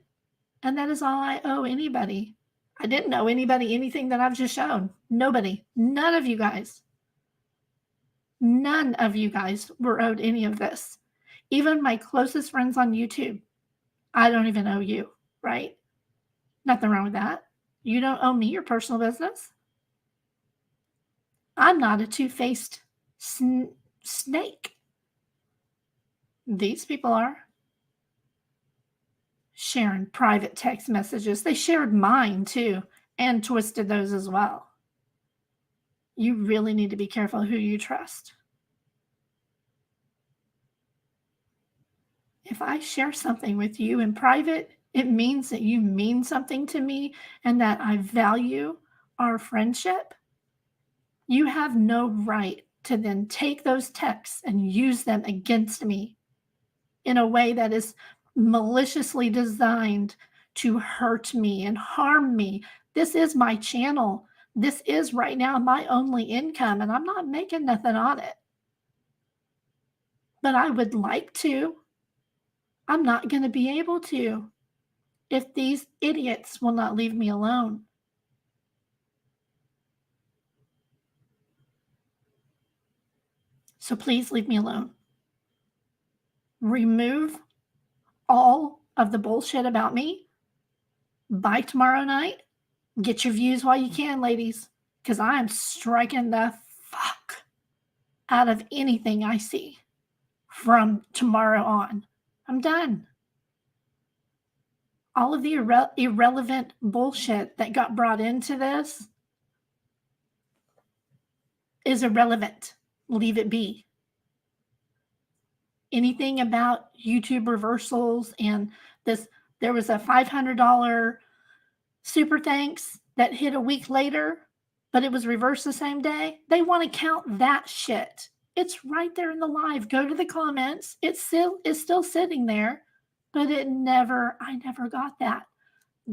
Speaker 2: and that is all I owe anybody. I didn't owe anybody anything that I've just shown. Nobody. None of you guys. None of you guys were owed any of this. Even my closest friends on YouTube. I don't even owe you, right? Nothing wrong with that. You don't owe me your personal business. I'm not a two-faced snake. These people are. Sharing private text messages. They shared mine too and twisted those as well. You really need to be careful who you trust. If I share something with you in private, it means that you mean something to me and that I value our friendship. You have no right to then take those texts and use them against me in a way that is maliciously designed to hurt me and harm me. This is my channel. This is right now my only income, and I'm not making nothing on it. But I would like to. I'm not going to be able to if these idiots will not leave me alone. So please leave me alone. Remove all of the bullshit about me by tomorrow night. Get your views while you can, ladies, because I am striking the fuck out of anything I see from tomorrow on. I'm done. All of the irrelevant bullshit that got brought into this is irrelevant. Leave it be. Anything about YouTube reversals and this, there was a $500 super thanks that hit a week later, but it was reversed the same day. They want to count that shit. It's right there in the live. Go to the comments. It's still sitting there, but I never got that.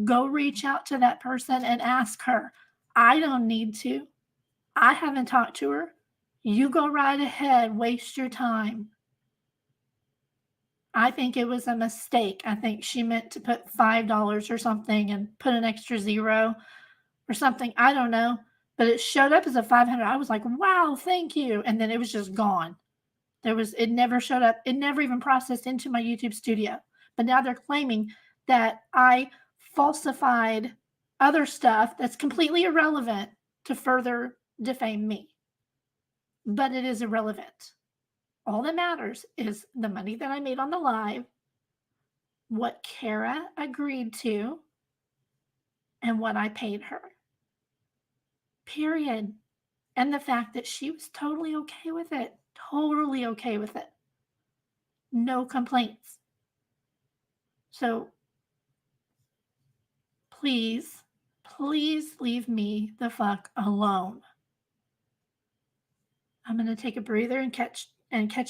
Speaker 2: Go reach out to that person and ask her. I don't need to. I haven't talked to her. You go right ahead. Waste your time. I think it was a mistake. I think she meant to put $5 or something and put an extra zero or something. I don't know. But it showed up as a 500. I was like, wow, thank you. And then it was just gone. It never showed up. It never even processed into my YouTube studio. But now they're claiming that I falsified other stuff that's completely irrelevant to further defame me. But it is irrelevant. All that matters is the money that I made on the live, what Kara agreed to, and what I paid her. Period. And the fact that she was totally okay with it. Totally okay with it. No complaints. So please, please leave me the fuck alone. I'm going to take a breather and catch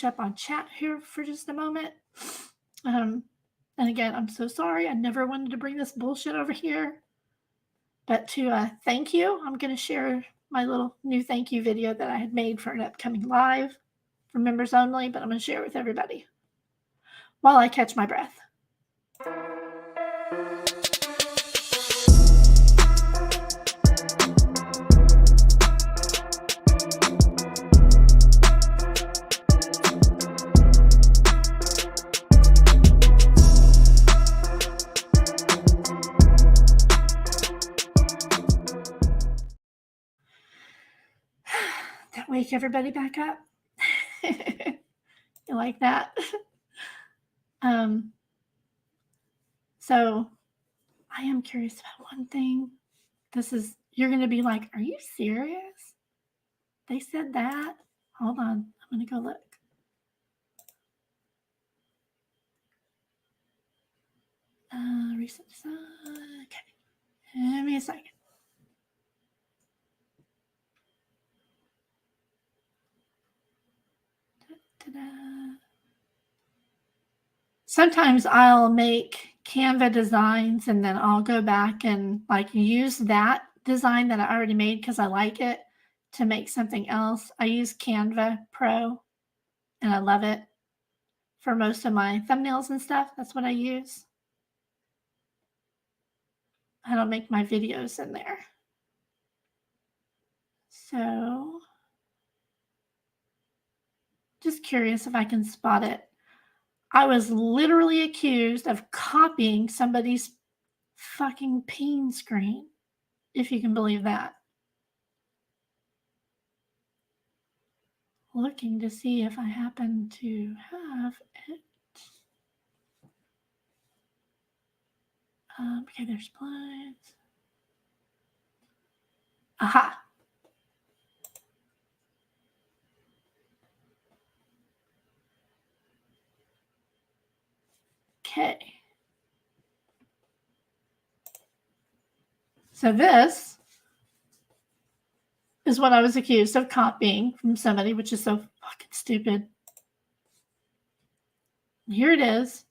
Speaker 2: up on chat here for just a moment. And again, I'm so sorry. I never wanted to bring this bullshit over here. But to thank you, I'm going to share my little new thank you video that I had made for an upcoming live for members only, but I'm going to share it with everybody while I catch my breath. That wake everybody back up. You like that? So I am curious about one thing. You're going to be like, are you serious? They said that? Hold on. I'm going to go look. Recent design. Okay. Give me a second. Ta-da. Sometimes I'll make Canva designs and then I'll go back and like use that design that I already made because I like it to make something else. I use Canva Pro and I love it for most of my thumbnails and stuff. That's what I use. I don't make my videos in there. So just curious if I can spot it. I was literally accused of copying somebody's fucking peen screen, if you can believe that. Looking to see if I happen to have it. Okay, there's slides. Aha. Okay. So this is what I was accused of copying from somebody, which is so fucking stupid. Here it is.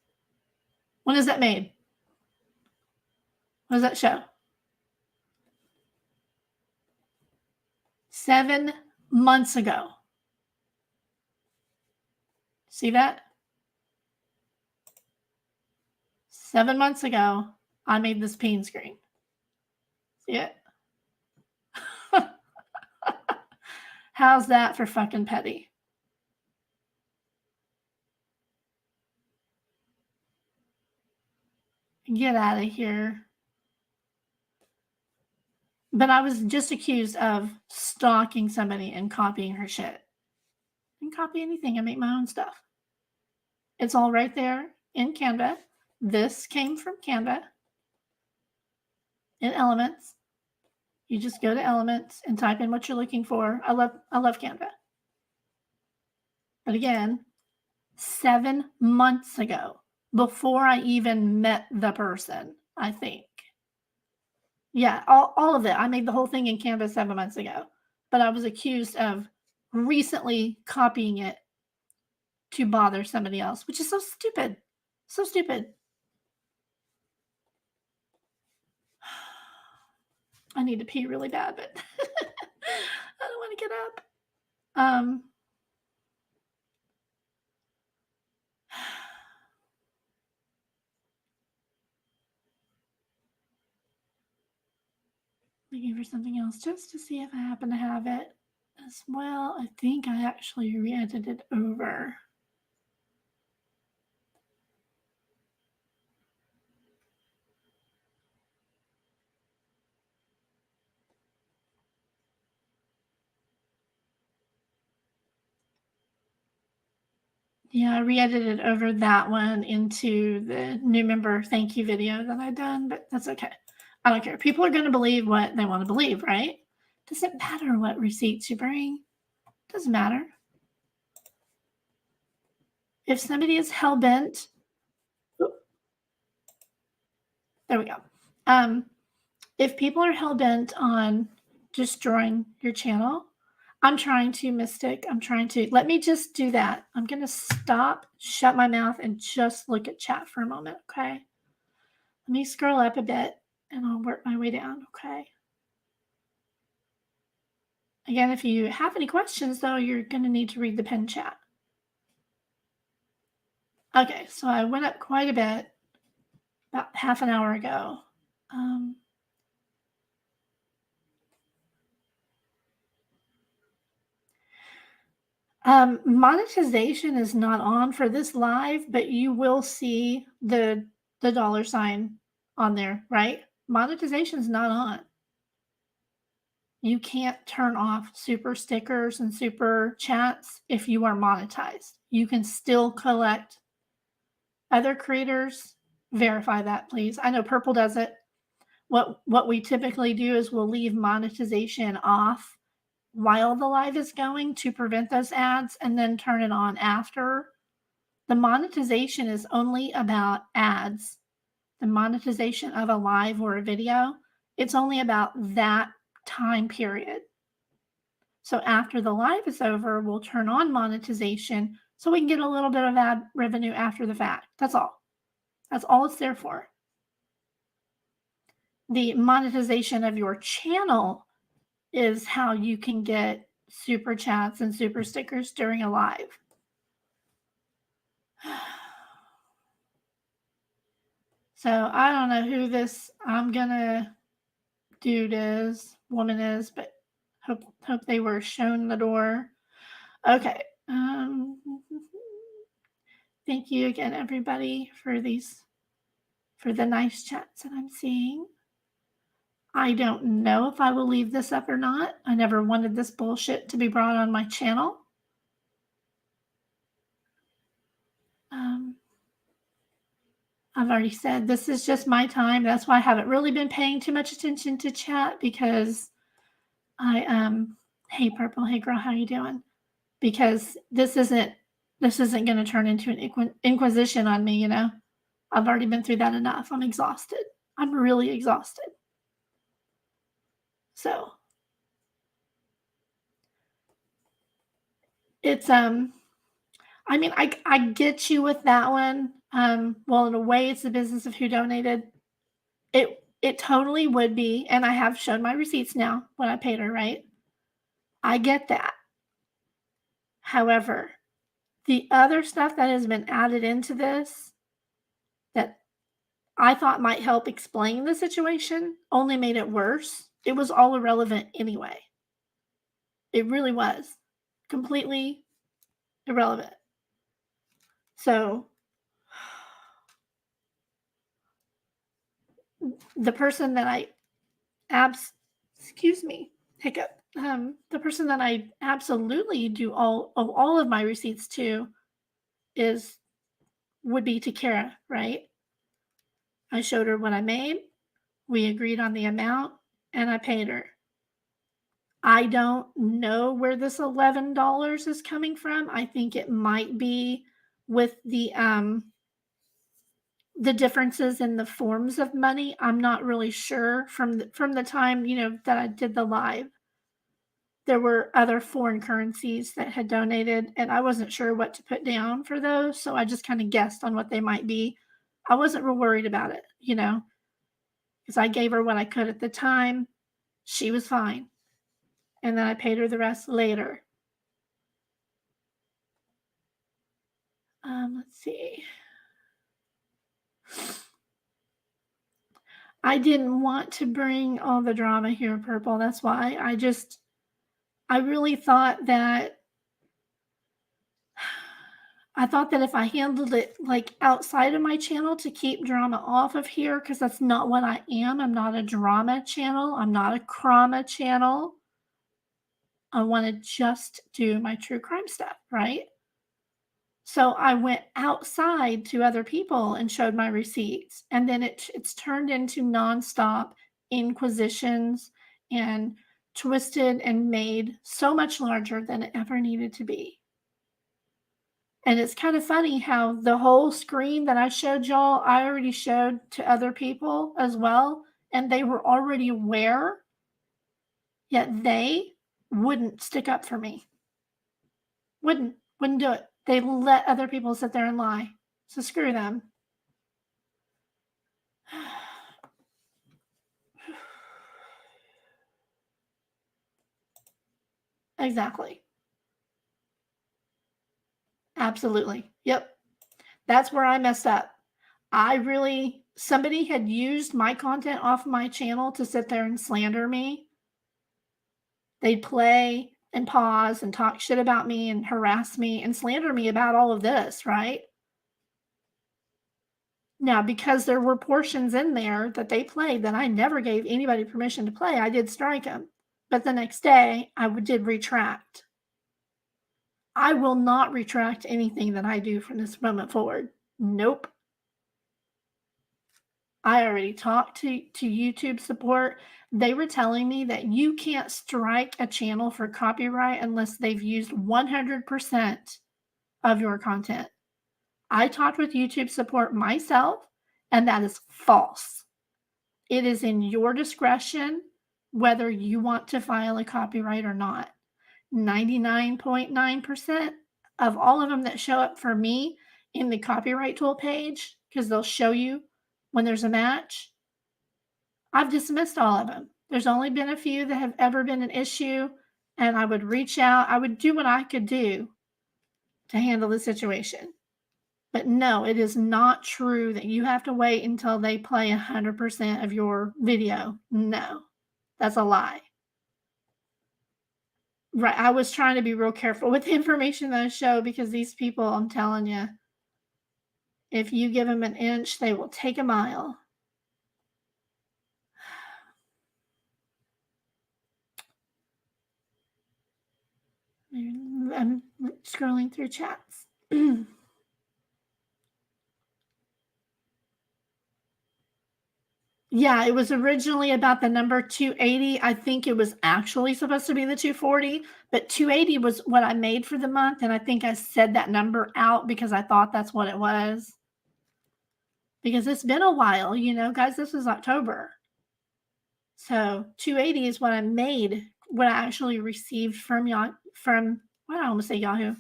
Speaker 2: When is that made? What does that show? 7 months ago. See that? 7 months ago, I made this pain screen. See it? How's that for fucking petty? Get out of here. But I was just accused of stalking somebody and copying her shit. I didn't copy anything. I make my own stuff. It's all right there in Canva. This came from Canva in Elements. You just go to Elements and type in what you're looking for. I love Canva. But again, 7 months ago, before I even met the person, I think. Yeah, all of it. I made the whole thing in Canva 7 months ago, but I was accused of recently copying it to bother somebody else, which is so stupid. So stupid. I need to pee really bad, but I don't want to get up. Looking for something else just to see if I happen to have it as well. I think I actually re-edited it over. Yeah, I re-edited over that one into the new member thank you video that I done, but that's okay. I don't care. People are going to believe what they want to believe, right? Doesn't matter what receipts you bring. Doesn't matter. If somebody is hell-bent, there we go. If people are hell-bent on destroying your channel, I'm trying to, Mystic, let me just do that. I'm going to stop, shut my mouth, and just look at chat for a moment, okay? Let me scroll up a bit, and I'll work my way down, okay? Again, if you have any questions, though, you're going to need to read the pen chat. Okay, so I went up quite a bit about half an hour ago. Monetization is not on for this live, but you will see the $sign on there, right? Monetization is not on. You can't turn off super stickers and super chats if you are monetized. You can still collect. Other creators, verify that, please. I know Purple does it. What we typically do is we'll leave monetization off while the live is going to prevent those ads and then turn it on after. The monetization is only about ads. The monetization of a live or a video, it's only about that time period. So after the live is over, we'll turn on monetization so we can get a little bit of ad revenue after the fact. That's all. That's all it's there for. The monetization of your channel is how you can get super chats and super stickers during a live. So I don't know who this I'm gonna dude is, woman is, but hope they were shown the door. Okay. Thank you again, everybody, for the nice chats that I'm seeing. I don't know if I will leave this up or not. I never wanted this bullshit to be brought on my channel. I've already said this is just my time. That's why I haven't really been paying too much attention to chat, because hey Purple, hey girl, how you doing? Because this isn't going to turn into an inquisition on me, you know. I've already been through that enough. I'm exhausted. I'm really exhausted. So it's I mean, I get you with that one. Well, in a way, it's the business of who donated. It totally would be, and I have shown my receipts now when I paid her, right? I get that. However, the other stuff that has been added into this, that I thought might help explain the situation only made it worse. It was all irrelevant anyway. It really was completely irrelevant. So the person that I hiccup. The person that I absolutely do all of my receipts to would be to Kara, right? I showed her what I made. We agreed on the amount and I paid her. I don't know where this $11 is coming from. I think it might be with the differences in the forms of money. I'm not really sure from the time, that I did the live. There were other foreign currencies that had donated, and I wasn't sure what to put down for those, so I just kind of guessed on what they might be. I wasn't real worried about it, because I gave her what I could at the time. She was fine. And then I paid her the rest later. Let's see. I didn't want to bring all the drama here, Purple. That's why I really thought that if I handled it like outside of my channel to keep drama off of here, because that's not what I am. I'm not a drama channel. I'm not a crama channel. I want to just do my true crime stuff, right? So I went outside to other people and showed my receipts. And then it's turned into nonstop inquisitions and twisted and made so much larger than it ever needed to be. And it's kind of funny how the whole screen that I showed y'all, I already showed to other people as well. And they were already aware, yet they wouldn't stick up for me. Wouldn't do it. They let other people sit there and lie. So screw them. Exactly. Absolutely. Yep. That's where I messed up. Somebody had used my content off my channel to sit there and slander me. They'd play and pause and talk shit about me and harass me and slander me about all of this, right? Now, because there were portions in there that they played that I never gave anybody permission to play, I did strike them. But the next day, I did retract. I will not retract anything that I do from this moment forward. Nope. I already talked to YouTube support. They were telling me that you can't strike a channel for copyright unless they've used 100% of your content. I talked with YouTube support myself, and that is false. It is in your discretion whether you want to file a copyright or not. 99.9% of all of them that show up for me in the copyright tool page, because they'll show you when there's a match, I've dismissed all of them. There's only been a few that have ever been an issue, and I would reach out. I would do what I could do to handle the situation. But no, it is not true that you have to wait until they play 100% of your video. No, that's a lie. Right. I was trying to be real careful with the information that I show, because these people, I'm telling you, if you give them an inch, they will take a mile. I'm scrolling through chats. Yeah, it was originally about the number 280. I think it was actually supposed to be the 240, but 280 was what I made for the month. And I think I said that number out because I thought that's what it was. Because it's been a while, guys, this was October. So 280 is what I made, what I actually received from I almost say Yahoo.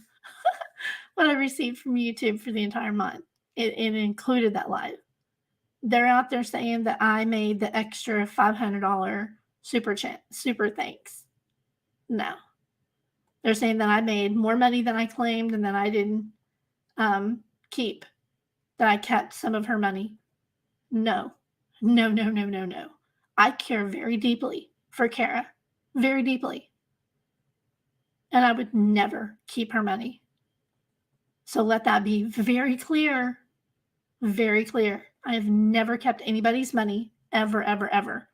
Speaker 2: What I received from YouTube for the entire month. It included that live. They're out there saying that I made the extra $500 super thanks. No. They're saying that I made more money than I claimed and that I didn't keep, that I kept some of her money. No, no, no, no, no, no. I care very deeply for Kara, very deeply. And I would never keep her money. So let that be very clear, very clear. I have never kept anybody's money, ever, ever, ever.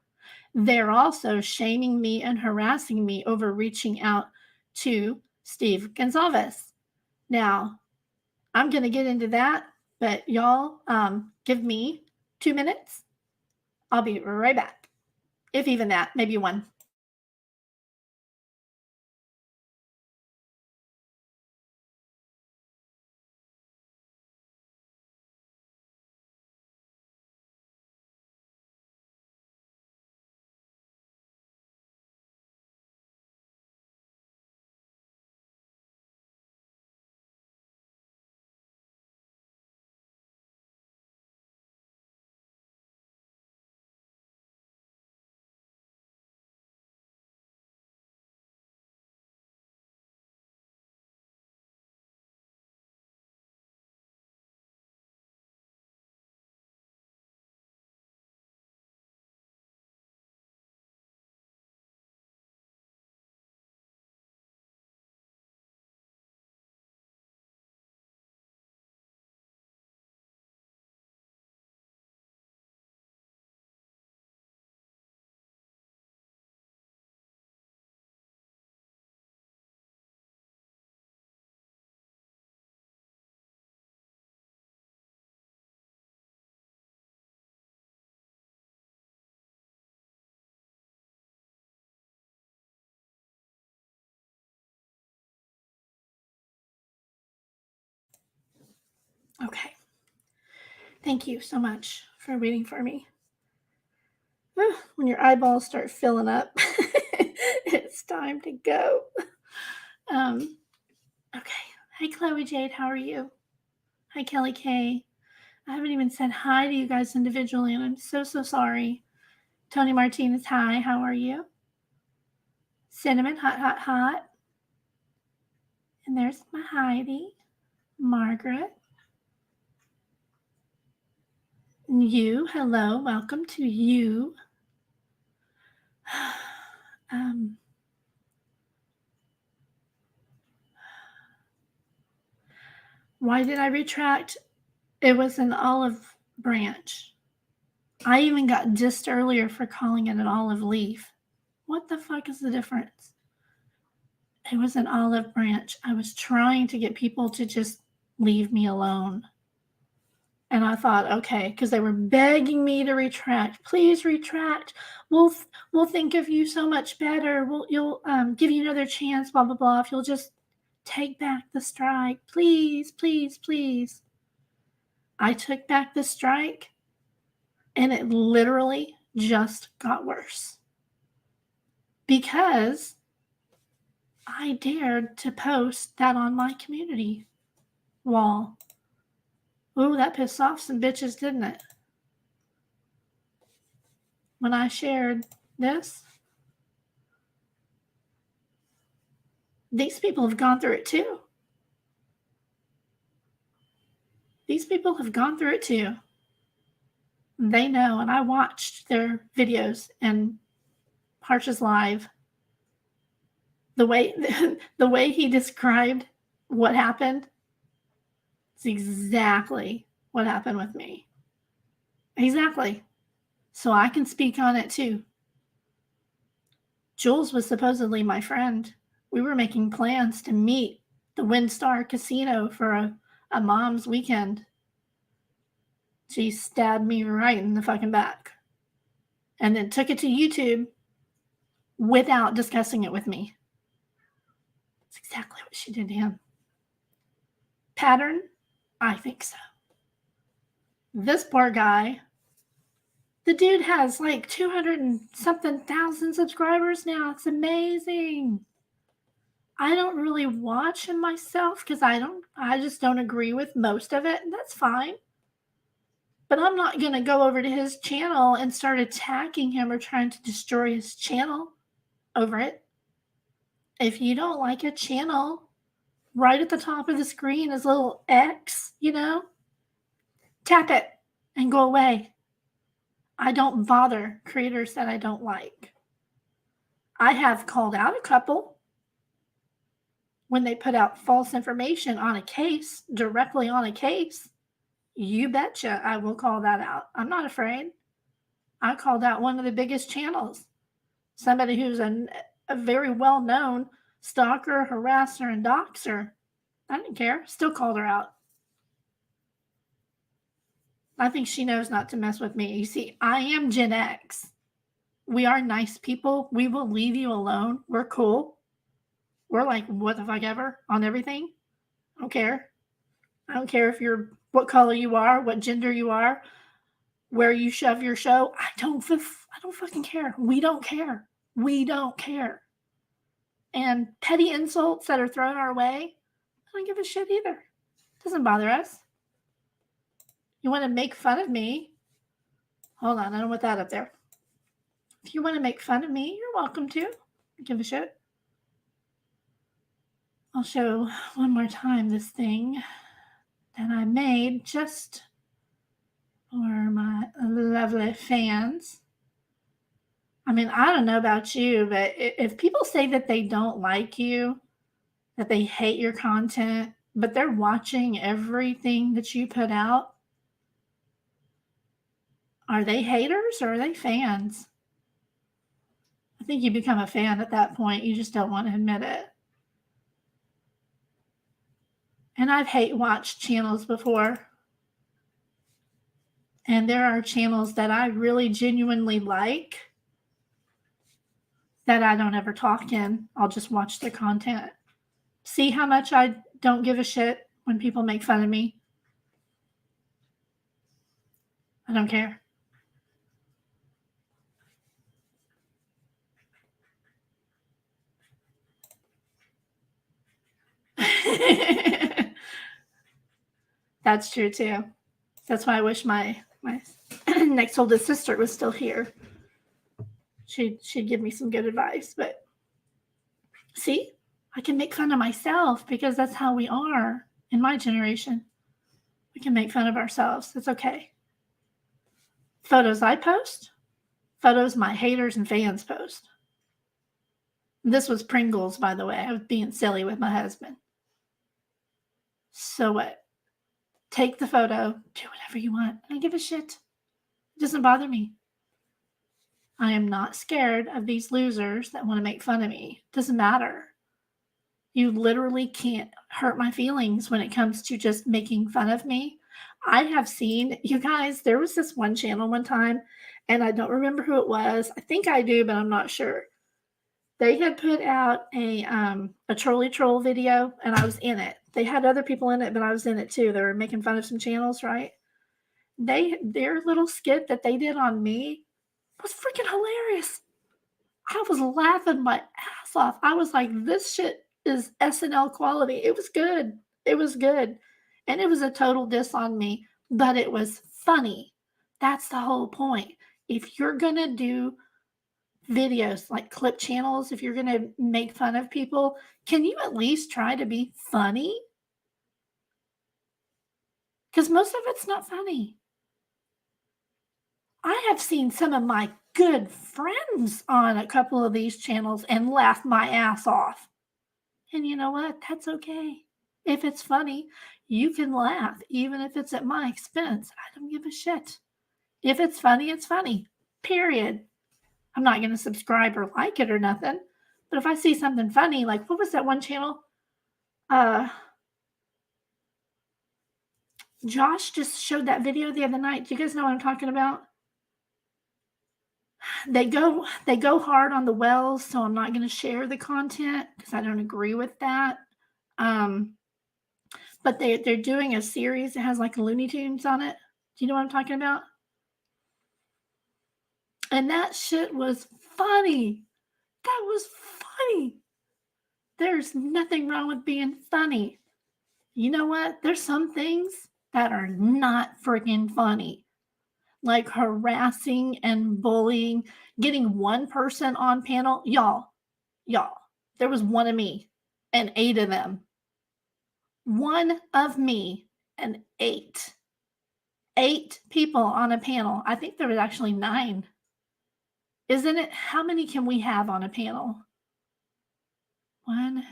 Speaker 2: They're also shaming me and harassing me over reaching out to Steve Gonzalez. Now, I'm going to get into that, but y'all give me 2 minutes. I'll be right back. If even that, maybe one. Okay. Thank you so much for waiting for me. When your eyeballs start filling up, it's time to go. Okay. Hi, Chloe Jade. How are you? Hi, Kelly K. I haven't even said hi to you guys individually, and I'm so, so sorry. Tony Martinez, hi. How are you? Cinnamon, hot, hot, hot. And there's my Heidi. Margaret. You, hello. Welcome to you. Why did I retract? It was an olive branch. I even got dissed earlier for calling it an olive leaf. What the fuck is the difference? It was an olive branch. I was trying to get people to just leave me alone. And I thought, okay, because they were begging me to retract. Please retract. We'll think of you so much better. You'll give you another chance. Blah blah blah. If you'll just take back the strike, please, please, please. I took back the strike, and it literally just got worse because I dared to post that on my community wall. Ooh, that pissed off some bitches, didn't it? When I shared this, these people have gone through it too. These people have gone through it too. They know, and I watched their videos and Harsha's live. The way he described what happened, it's exactly what happened with me. Exactly. So I can speak on it too. Jules was supposedly my friend. We were making plans to meet the WinStar Casino for a mom's weekend. She stabbed me right in the fucking back and then took it to YouTube without discussing it with me. That's exactly what she did to him. Pattern? I think so. This poor guy, the dude has like 200 and something thousand subscribers now. It's amazing. I don't really watch him myself because I just don't agree with most of it, and that's fine. But I'm not going to go over to his channel and start attacking him or trying to destroy his channel over it. If you don't like a channel, right at the top of the screen is a little X, tap it and go away. I don't bother creators that I don't like. I have called out a couple when they put out false information on a case, directly on a case. You betcha I will call that out. I'm not afraid. I called out one of the biggest channels, somebody who's a very well-known stalker, harasser, and doxer. I didn't care. Still called her out. I think she knows not to mess with me. You see, I am Gen X. We are nice people. We will leave you alone. We're cool. We're like, what the fuck ever on everything. I don't care. I don't care if you're what color you are, what gender you are, where you shove your show. I don't fucking care. We don't care. We don't care. And petty insults that are thrown our way, I don't give a shit either. It doesn't bother us. You want to make fun of me? Hold on, I don't want that up there. If you want to make fun of me, you're welcome to. Don't give a shit. I'll show one more time this thing that I made just for my lovely fans. I mean, I don't know about you, but if people say that they don't like you, that they hate your content, but they're watching everything that you put out, are they haters or are they fans? I think you become a fan at that point. You just don't want to admit it. And I've hate watched channels before. And there are channels that I really genuinely like that I don't ever talk in. I'll just watch their content. See how much I don't give a shit when people make fun of me? I don't care. That's true too. That's why I wish my next oldest sister was still here. She'd give me some good advice. But see, I can make fun of myself because that's how we are in my generation. We can make fun of ourselves. It's okay. Photos I post, photos my haters and fans post. This was Pringles, by the way. I was being silly with my husband. So what? Take the photo, do whatever you want. I don't give a shit. It doesn't bother me. I am not scared of these losers that want to make fun of me. It doesn't matter. You literally can't hurt my feelings when it comes to just making fun of me. I have seen, you guys, there was this one channel one time, and I don't remember who it was. I think I do, but I'm not sure. They had put out a trolley troll video, and I was in it. They had other people in it, but I was in it too. They were making fun of some channels, right? Their little skit that they did on me was freaking hilarious. I was laughing my ass off. I was like, this shit is SNL quality. It was good. It was good. And it was a total diss on me, but it was funny. That's the whole point. If you're going to do videos like clip channels, if you're going to make fun of people, can you at least try to be funny? Because most of it's not funny. I have seen some of my good friends on a couple of these channels and laugh my ass off. And you know what? That's okay. If it's funny, you can laugh, even if it's at my expense. I don't give a shit. If it's funny, it's funny. Period. I'm not going to subscribe or like it or nothing. But if I see something funny, like what was that one channel? Josh just showed that video the other night. Do you guys know what I'm talking about? They go hard on the wells, so I'm not going to share the content because I don't agree with that. But they're doing a series that has like Looney Tunes on it. Do you know what I'm talking about? And that shit was funny. That was funny. There's nothing wrong with being funny. You know what? There's some things that are not freaking funny. Like harassing and bullying, getting one person on panel. Y'all, there was one of me and 8 of them. One of me and 8. 8 people on a panel. I think there was actually 9. Isn't it? How many can we have on a panel? 1,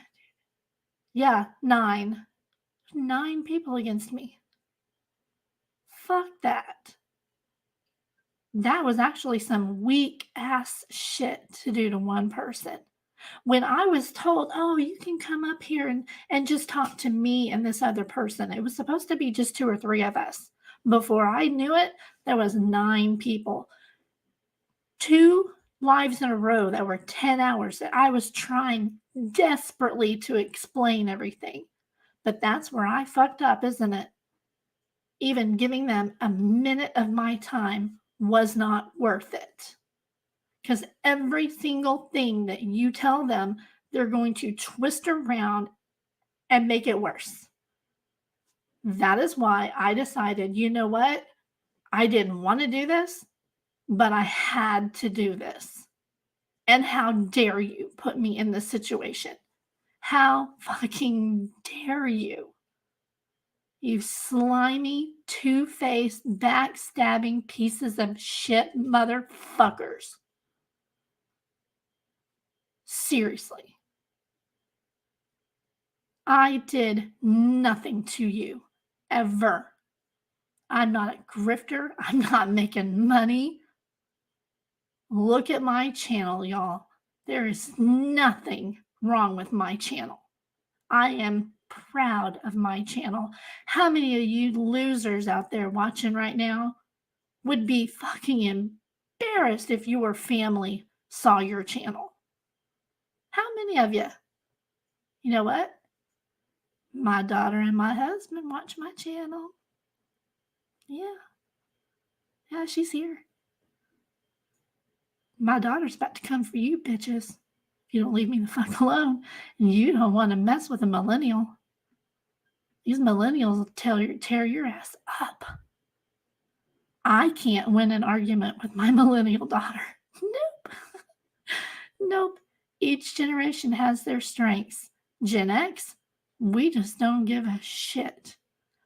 Speaker 2: yeah, 9. 9 people against me. Fuck that. That was actually some weak ass shit to do to one person. When I was told, oh, you can come up here and just talk to me and this other person, it was supposed to be just 2 or 3 of us. Before I knew it, there was 9 people. 2 lives in a row that were 10 hours that I was trying desperately to explain everything. But that's where I fucked up, isn't it? Even giving them a minute of my time was not worth it. Because every single thing that you tell them, they're going to twist around and make it worse. That is why I decided, you know what? I didn't want to do this, but I had to do this. And how dare you put me in this situation? How fucking dare you? You slimy, two-faced, backstabbing pieces of shit motherfuckers. Seriously. I did nothing to you, ever. I'm not a grifter. I'm not making money. Look at my channel, y'all. There is nothing wrong with my channel. I am proud of my channel. How many of you losers out there watching right now would be fucking embarrassed if your family saw your channel? How many of you? You know what? My daughter and my husband watch my channel. Yeah, she's here. My daughter's about to come for you, bitches. If you don't leave me the fuck alone, and you don't want to mess with a millennial. These millennials will tear your ass up. I can't win an argument with my millennial daughter. Nope. Nope. Each generation has their strengths. Gen X, we just don't give a shit.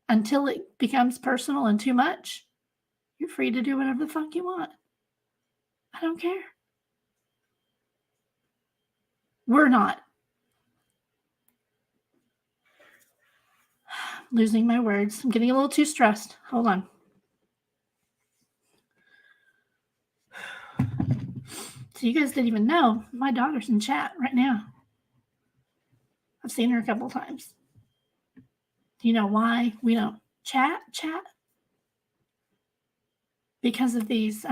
Speaker 2: Until it becomes personal and too much, you're free to do whatever the fuck you want. I don't care. We're not. Losing my words. I'm getting a little too stressed. Hold on. So you guys didn't even know my daughter's in chat right now. I've seen her a couple times. Do you know why we don't chat? Because of these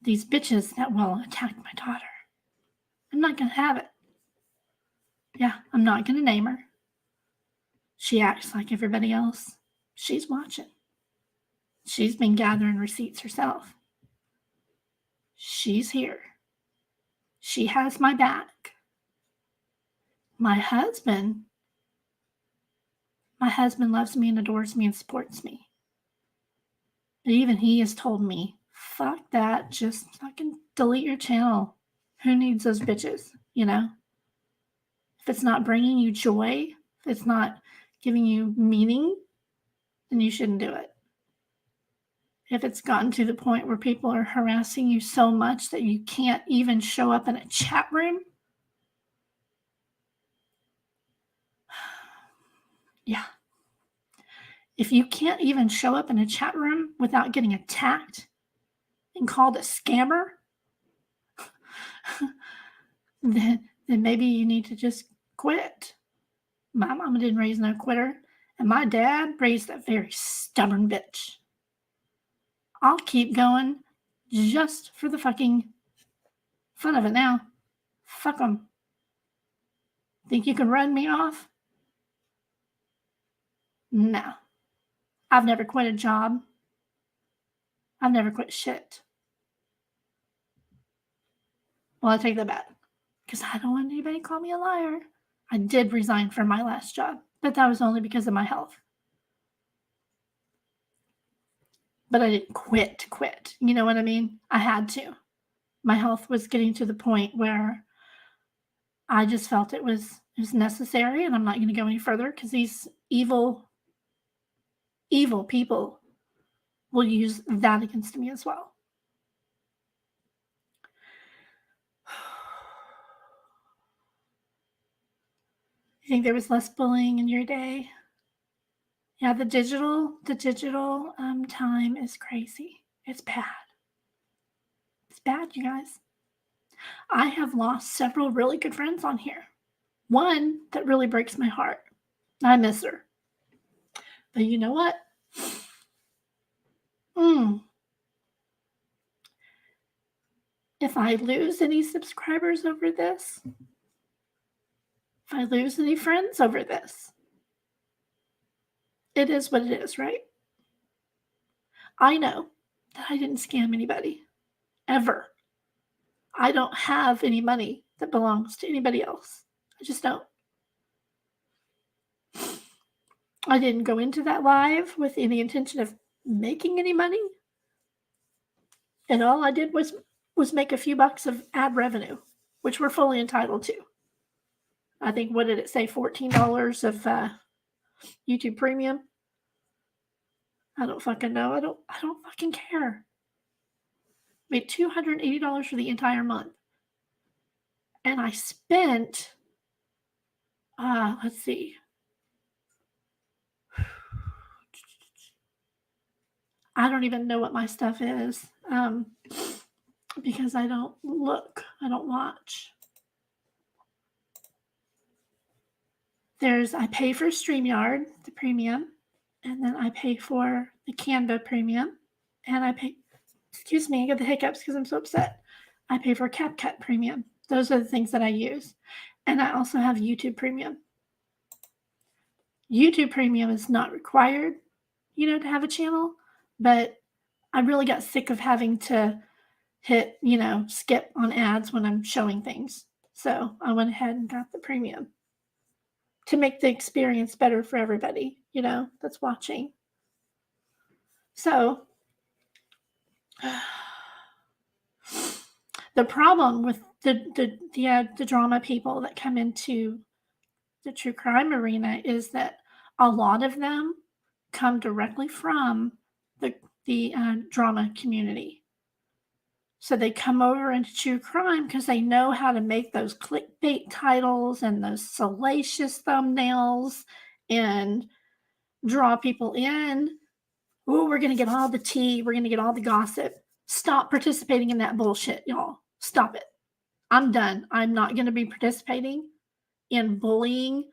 Speaker 2: bitches that will attack my daughter. I'm not gonna have it. Yeah, I'm not gonna name her. She acts like everybody else. She's watching. She's been gathering receipts herself. She's here. She has my back. My husband loves me and adores me and supports me. But even he has told me, fuck that, just fucking delete your channel. Who needs those bitches, you know? If it's not bringing you joy, if it's not giving you meaning, then you shouldn't do it. If it's gotten to the point where people are harassing you so much that you can't even show up in a chat room, yeah. If you can't even show up in a chat room without getting attacked and called a scammer, then maybe you need to just quit. My mama didn't raise no quitter, and my dad raised a very stubborn bitch. I'll keep going just for the fucking fun of it now. Fuck them. Think you can run me off? No. I've never quit a job. I've never quit shit. Well, I take that back because I don't want anybody to call me a liar. I did resign from my last job, but that was only because of my health. But I didn't quit. You know what I mean? I had to. My health was getting to the point where I just felt it was necessary, and I'm not going to go any further because these evil people will use that against me as well. You think there was less bullying in your day? Yeah, the digital time is crazy. It's bad. It's bad, you guys. I have lost several really good friends on here. One that really breaks my heart. I miss her. But you know what? If I lose any subscribers over this, if I lose any friends over this, it is what it is, right? I know that I didn't scam anybody, ever. I don't have any money that belongs to anybody else. I just don't. I didn't go into that live with any intention of making any money. And all I did was make a few bucks of ad revenue, which we're fully entitled to. I think, what did it say, $14 of YouTube Premium? I don't fucking know. I don't fucking care. Made $280 for the entire month. And I spent, let's see. I don't even know what my stuff is, because I don't look. I don't watch. I pay for StreamYard, the premium, and then I pay for the Canva premium, and I pay, excuse me, I get the hiccups because I'm so upset. I pay for CapCut premium. Those are the things that I use. And I also have YouTube premium. YouTube premium is not required, to have a channel, but I really got sick of having to hit, skip on ads when I'm showing things. So I went ahead and got the premium to make the experience better for everybody, that's watching. So the problem with the drama people that come into the true crime arena is that a lot of them come directly from the drama community. So they come over into true crime because they know how to make those clickbait titles and those salacious thumbnails and draw people in. Oh, we're going to get all the tea. We're going to get all the gossip. Stop participating in that bullshit, y'all. Stop it. I'm done. I'm not going to be participating in bullying.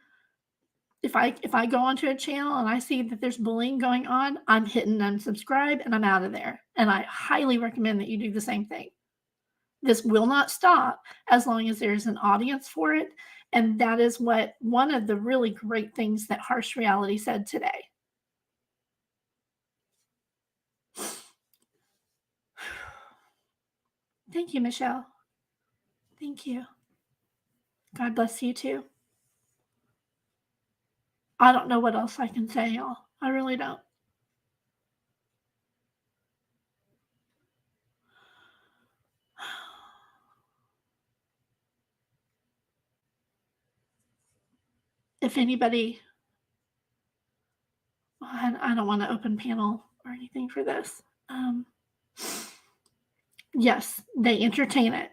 Speaker 2: If I go onto a channel and I see that there's bullying going on, I'm hitting unsubscribe and I'm out of there. And I highly recommend that you do the same thing. This will not stop as long as there's an audience for it. And that is what one of the really great things that Harsh Reality said today. Thank you, Michelle. Thank you. God bless you too. I don't know what else I can say, y'all. I really don't. If anybody, I don't want to open panel or anything for this. Yes, they entertain it.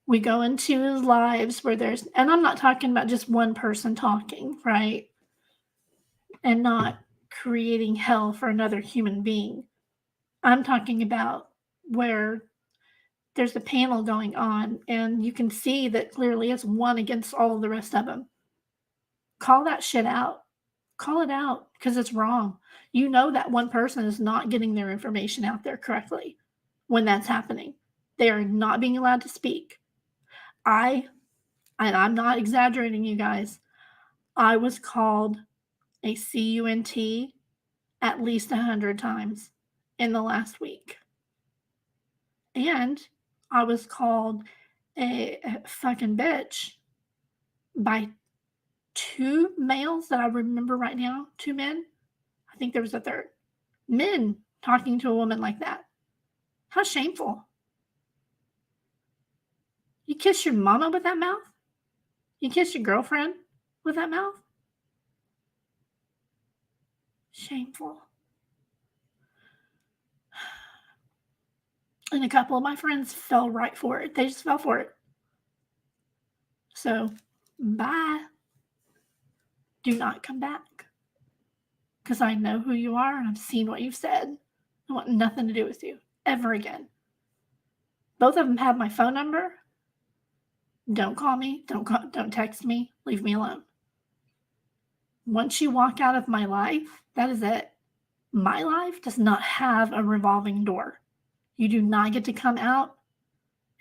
Speaker 2: We go into lives where there's, and I'm not talking about just one person talking, right? And not creating hell for another human being. I'm talking about where there's a panel going on and you can see that clearly it's one against all of the rest of them. Call that shit out. Call it out because it's wrong. You know that one person is not getting their information out there correctly when that's happening. They are not being allowed to speak. And I'm not exaggerating, you guys. I was called a CUNT at least 100 times in the last week. And I was called a fucking bitch by 2 males that I remember right now, 2 men. I think there was a third. Men talking to a woman like that. How shameful. You kiss your mama with that mouth? You kiss your girlfriend with that mouth? Shameful. And a couple of my friends fell right for it. They just fell for it. So, bye. Do not come back. Because I know who you are and I've seen what you've said. I want nothing to do with you ever again. Both of them have my phone number. Don't call me. Don't text me. Leave me alone. Once you walk out of my life, that is it. My life does not have a revolving door. You do not get to come out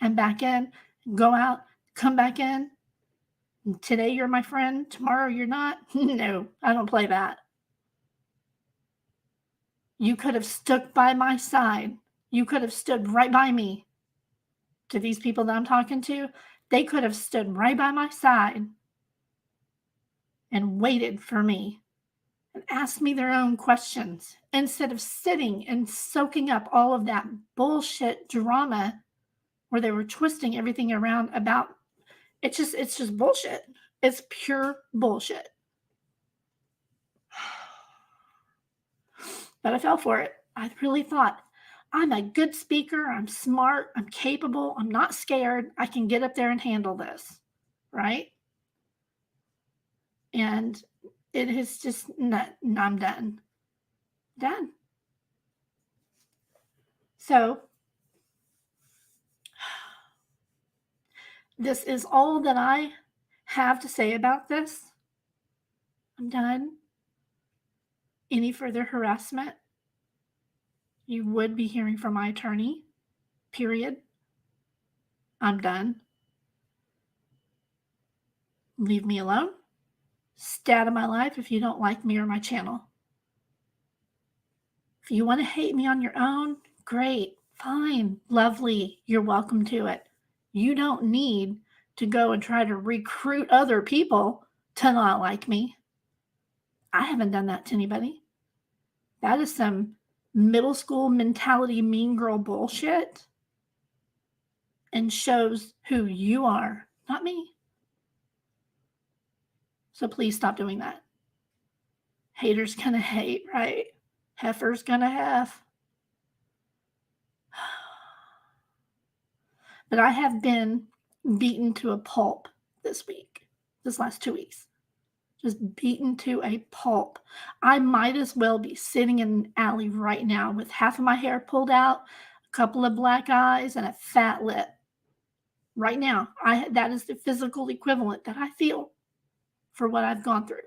Speaker 2: and back in, go out, come back in. Today you're my friend, tomorrow you're not. No, I don't play that. You could have stuck by my side. You could have stood right by me. To these people that I'm talking to, they could have stood right by my side and waited for me and asked me their own questions instead of sitting and soaking up all of that bullshit drama where they were twisting everything around about. It's just bullshit. It's pure bullshit. But I fell for it. I really thought, I'm a good speaker. I'm smart. I'm capable. I'm not scared. I can get up there and handle this. Right? And it is just not, I'm done. Done. So, this is all that I have to say about this. I'm done. Any further harassment, you would be hearing from my attorney, period. I'm done. Leave me alone. Stay out of my life if you don't like me or my channel. If you want to hate me on your own, great, fine, lovely. You're welcome to it. You don't need to go and try to recruit other people to not like me. I haven't done that to anybody. That is some middle school mentality mean girl bullshit and shows who you are, not me. So please stop doing that. Haters gonna hate, right? Heifer's gonna hef. But I have been beaten to a pulp this last 2 weeks. Just beaten to a pulp. I might as well be sitting in an alley right now with half of my hair pulled out, a couple of black eyes, and a fat lip. Right now, that is the physical equivalent that I feel for what I've gone through.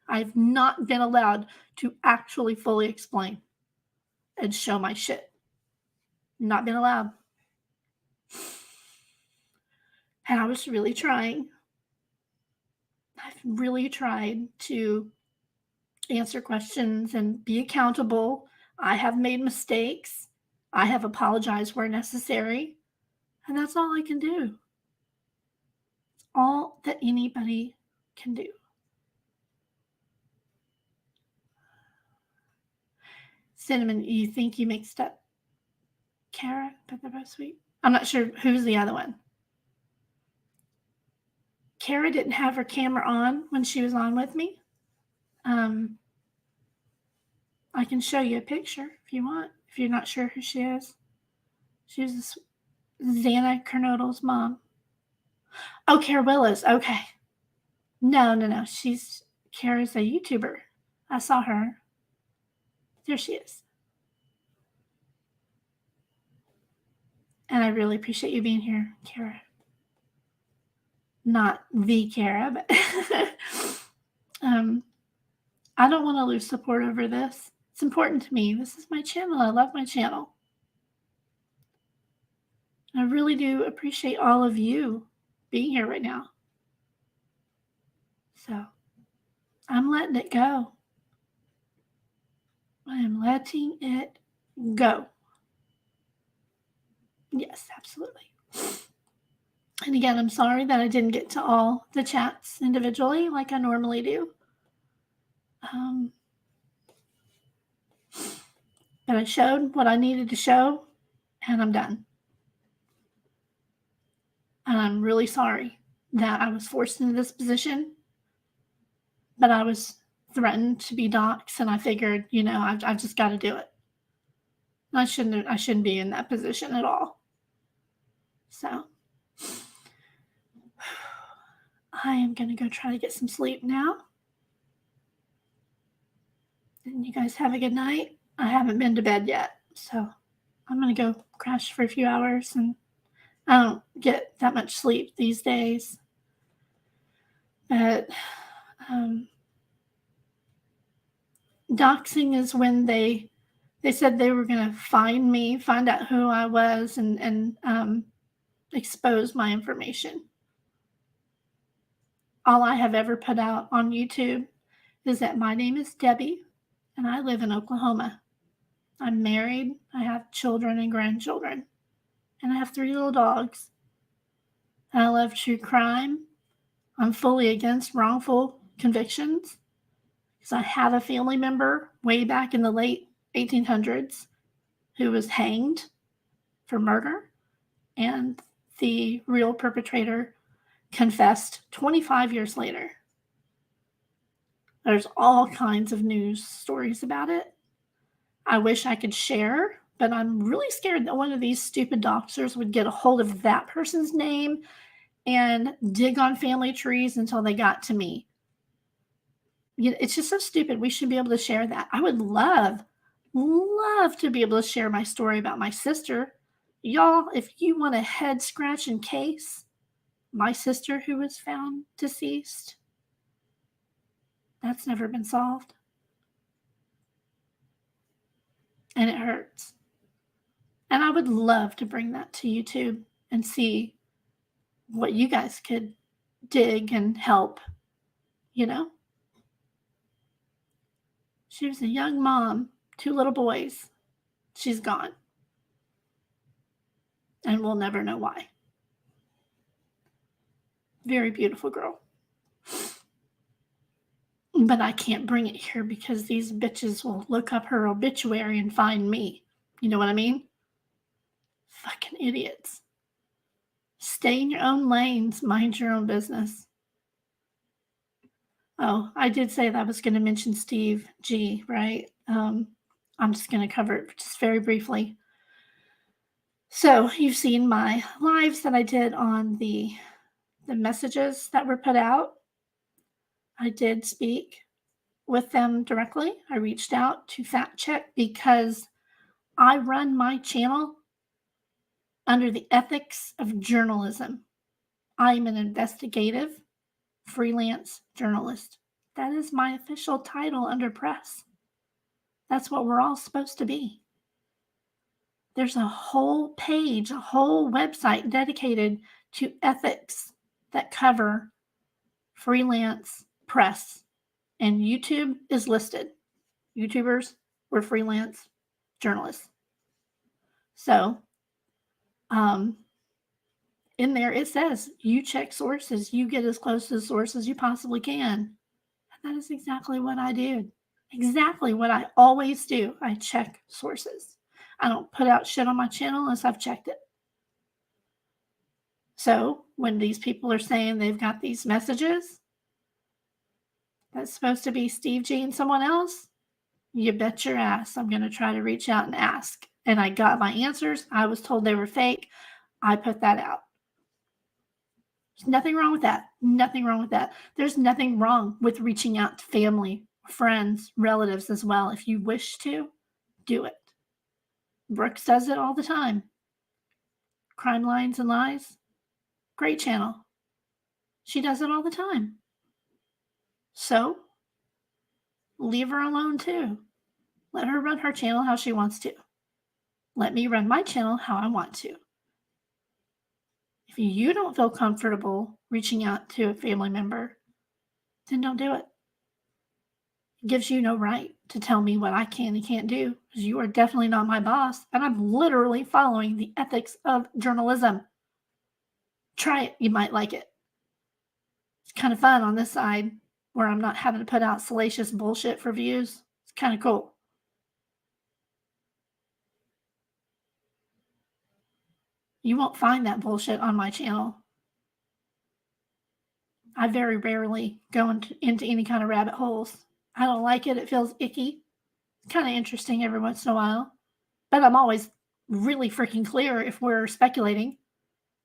Speaker 2: I've not been allowed to actually fully explain and show my shit. Not been allowed. And I was really trying. I've really tried to answer questions and be accountable. I have made mistakes. I have apologized where necessary. And that's all I can do. It's all that anybody can do. Cinnamon, you think you mixed up Kara, but they're both sweet. I'm not sure who's the other one. Kara didn't have her camera on when she was on with me. I can show you a picture if you want, if you're not sure who she is. She was Xana Kernodle's mom. Oh, Kara Willis. Okay. No. Kara's a YouTuber. I saw her. There she is. And I really appreciate you being here, Kara. Not the Kara, but I don't want to lose support over this. It's important to me. This is my channel. I love my channel. I really do appreciate all of you being here right now. So I'm letting it go. I am letting it go. Yes, absolutely. And again, I'm sorry that I didn't get to all the chats individually like I normally do. But I showed what I needed to show, and I'm done. And I'm really sorry that I was forced into this position, but I was threatened to be doxxed, and I figured, I've just got to do it. I shouldn't be in that position at all. So I am going to go try to get some sleep now. And you guys have a good night. I haven't been to bed yet, so I'm going to go crash for a few hours, and I don't get that much sleep these days. But doxing is when they said they were going to find me, find out who I was, and expose my information. All I have ever put out on YouTube is that my name is Debbie, and I live in Oklahoma. I'm married, I have children and grandchildren, and I have 3 little dogs. And I love true crime. I'm fully against wrongful convictions because I have a family member way back in the late 1800s who was hanged for murder, and the real perpetrator confessed 25 years later. There's all kinds of news stories about it. I wish I could share, but I'm really scared that one of these stupid doxers would get a hold of that person's name and dig on family trees until they got to me. You know, it's just so stupid. We should be able to share that. I would love to be able to share my story about my sister. Y'all, if you want a head scratching case, my sister who was found deceased, that's never been solved. And it hurts. And I would love to bring that to YouTube and see what you guys could dig and help, you know? She was a young mom, 2 little boys. She's gone. And we'll never know why. Very beautiful girl. But I can't bring it here because these bitches will look up her obituary and find me. You know what I mean? Fucking idiots. Stay in your own lanes. Mind your own business. Oh, I did say that I was going to mention Steve G, right? I'm just going to cover it just very briefly. So you've seen my lives that I did on the messages that were put out. I did speak with them directly. I reached out to fact check because I run my channel under the ethics of journalism. I'm an investigative freelance journalist. That is my official title under press. That's what we're all supposed to be. There's a whole page, a whole website dedicated to ethics that cover freelance press. And YouTube is listed. YouTubers were freelance journalists. So, in there it says, you check sources, you get as close to the source as you possibly can. And that is exactly what I did. Exactly what I always do. I check sources. I don't put out shit on my channel unless I've checked it. So when these people are saying they've got these messages that's supposed to be Steve G and someone else, you bet your ass I'm going to try to reach out and ask. And I got my answers. I was told they were fake. I put that out. There's nothing wrong with that. Nothing wrong with that. There's nothing wrong with reaching out to family, friends, relatives as well. If you wish to, do it. Brooks does it all the time. Crime Lines and Lies, great channel. She does it all the time. So, leave her alone too. Let her run her channel how she wants to. Let me run my channel how I want to. If you don't feel comfortable reaching out to a family member, then don't do it. It gives you no right to tell me what I can and can't do, because you are definitely not my boss, and I'm literally following the ethics of journalism. Try it. You might like it. It's kind of fun on this side where I'm not having to put out salacious bullshit for views. It's kind of cool. You won't find that bullshit on my channel. I very rarely go into any kind of rabbit holes. I don't like it. It feels icky. It's kind of interesting every once in a while. But I'm always really freaking clear if we're speculating.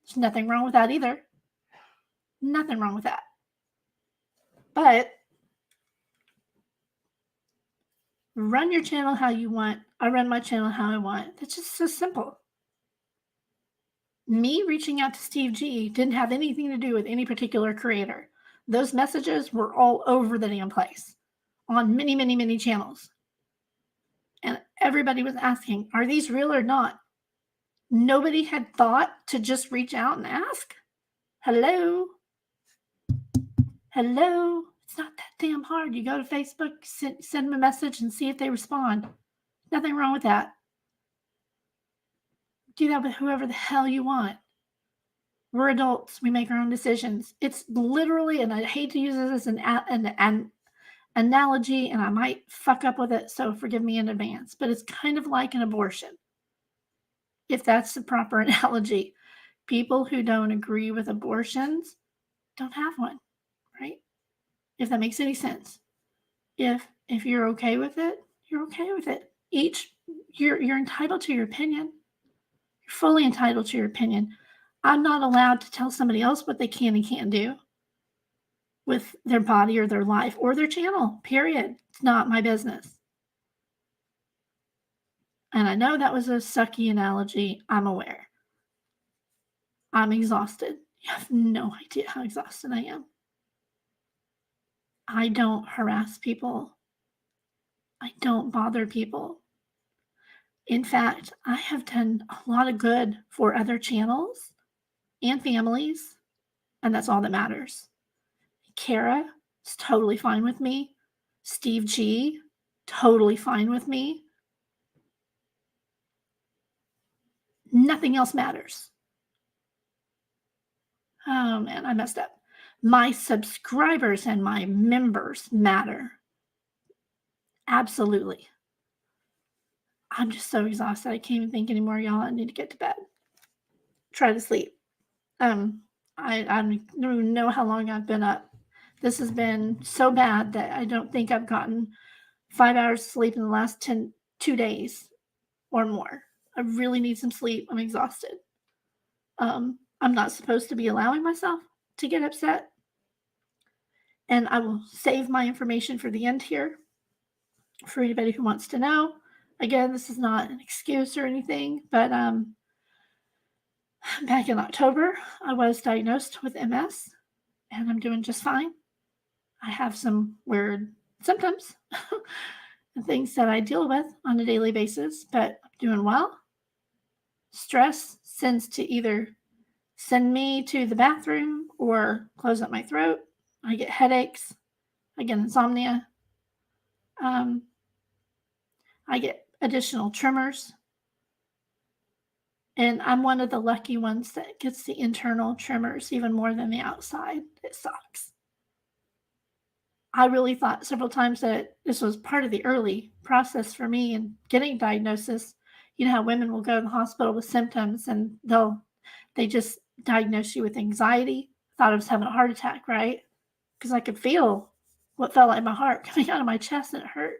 Speaker 2: There's nothing wrong with that either. Nothing wrong with that. But run your channel how you want. I run my channel how I want. That's just so simple. Me reaching out to Steve G didn't have anything to do with any particular creator. Those messages were all over the damn place on many, many, many channels. And everybody was asking, are these real or not? Nobody had thought to just reach out and ask. Hello? Hello? It's not that damn hard. You go to Facebook, send them a message and see if they respond. Nothing wrong with that. Do that with whoever the hell you want. We're adults. We make our own decisions. It's literally, and I hate to use this as an analogy, and I might fuck up with it, so forgive me in advance, but it's kind of like an abortion, if that's the proper analogy. People who don't agree with abortions don't have one, right? If that makes any sense. If you're okay with it, you're okay with it. You're entitled to your opinion. You're fully entitled to your opinion. I'm not allowed to tell somebody else what they can and can't do with their body or their life or their channel, period. It's not my business. And I know that was a sucky analogy. I'm aware. I'm exhausted. You have no idea how exhausted I am. I don't harass people. I don't bother people. In fact, I have done a lot of good for other channels and families, and that's all that matters. Kara is totally fine with me. Steve G, totally fine with me. Nothing else matters. Oh man, I messed up. My subscribers and my members matter. Absolutely. I'm just so exhausted. I can't even think anymore, y'all. I need to get to bed. Try to sleep. I don't even know how long I've been up. This has been so bad that I don't think I've gotten 5 hours sleep in the last 2 days or more. I really need some sleep. I'm exhausted. I'm not supposed to be allowing myself to get upset. And I will save my information for the end here for anybody who wants to know. Again, this is not an excuse or anything, but back in October, I was diagnosed with MS, and I'm doing just fine. I have some weird symptoms and things that I deal with on a daily basis, but I'm doing well. Stress tends to either send me to the bathroom or close up my throat. I get headaches. I get insomnia. I get additional tremors. And I'm one of the lucky ones that gets the internal tremors even more than the outside. It sucks. I really thought several times that this was part of the early process for me in getting diagnosis. You know how women will go to the hospital with symptoms and they just diagnose you with anxiety. Thought I was having a heart attack, right? Because I could feel what felt like my heart coming out of my chest and it hurt.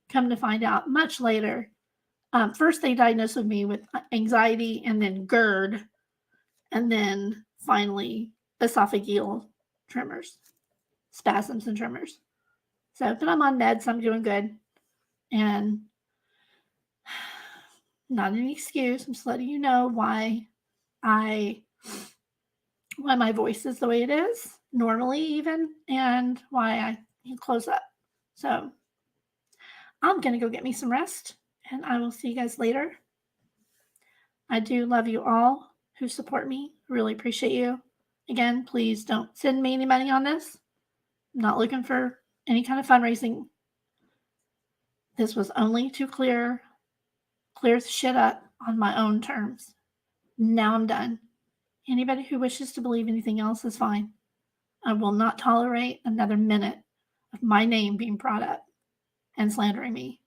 Speaker 2: Come to find out much later, first they diagnosed me with anxiety and then GERD, and then finally esophageal tremors, spasms and tremors. So, but I'm on meds, so I'm doing good. And not an excuse. I'm just letting you know why my voice is the way it is, normally even, and why I close up. So I'm going to go get me some rest, and I will see you guys later. I do love you all who support me. Really appreciate you. Again, please don't send me any money on this. I'm not looking for any kind of fundraising. This was only to clear the shit up on my own terms. Now I'm done. Anybody who wishes to believe anything else is fine. I will not tolerate another minute of my name being brought up and slandering me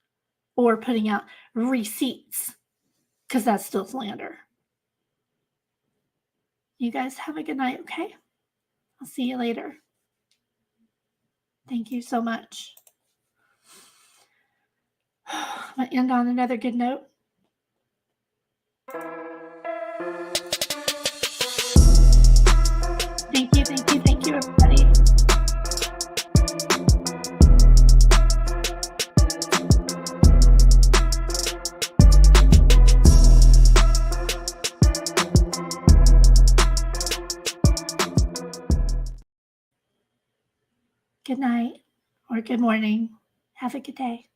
Speaker 2: or putting out receipts, because that's still slander. You guys have a good night, okay? I'll see you later. Thank you so much. I'm going to end on another good note. good night or good morning. Have a good day.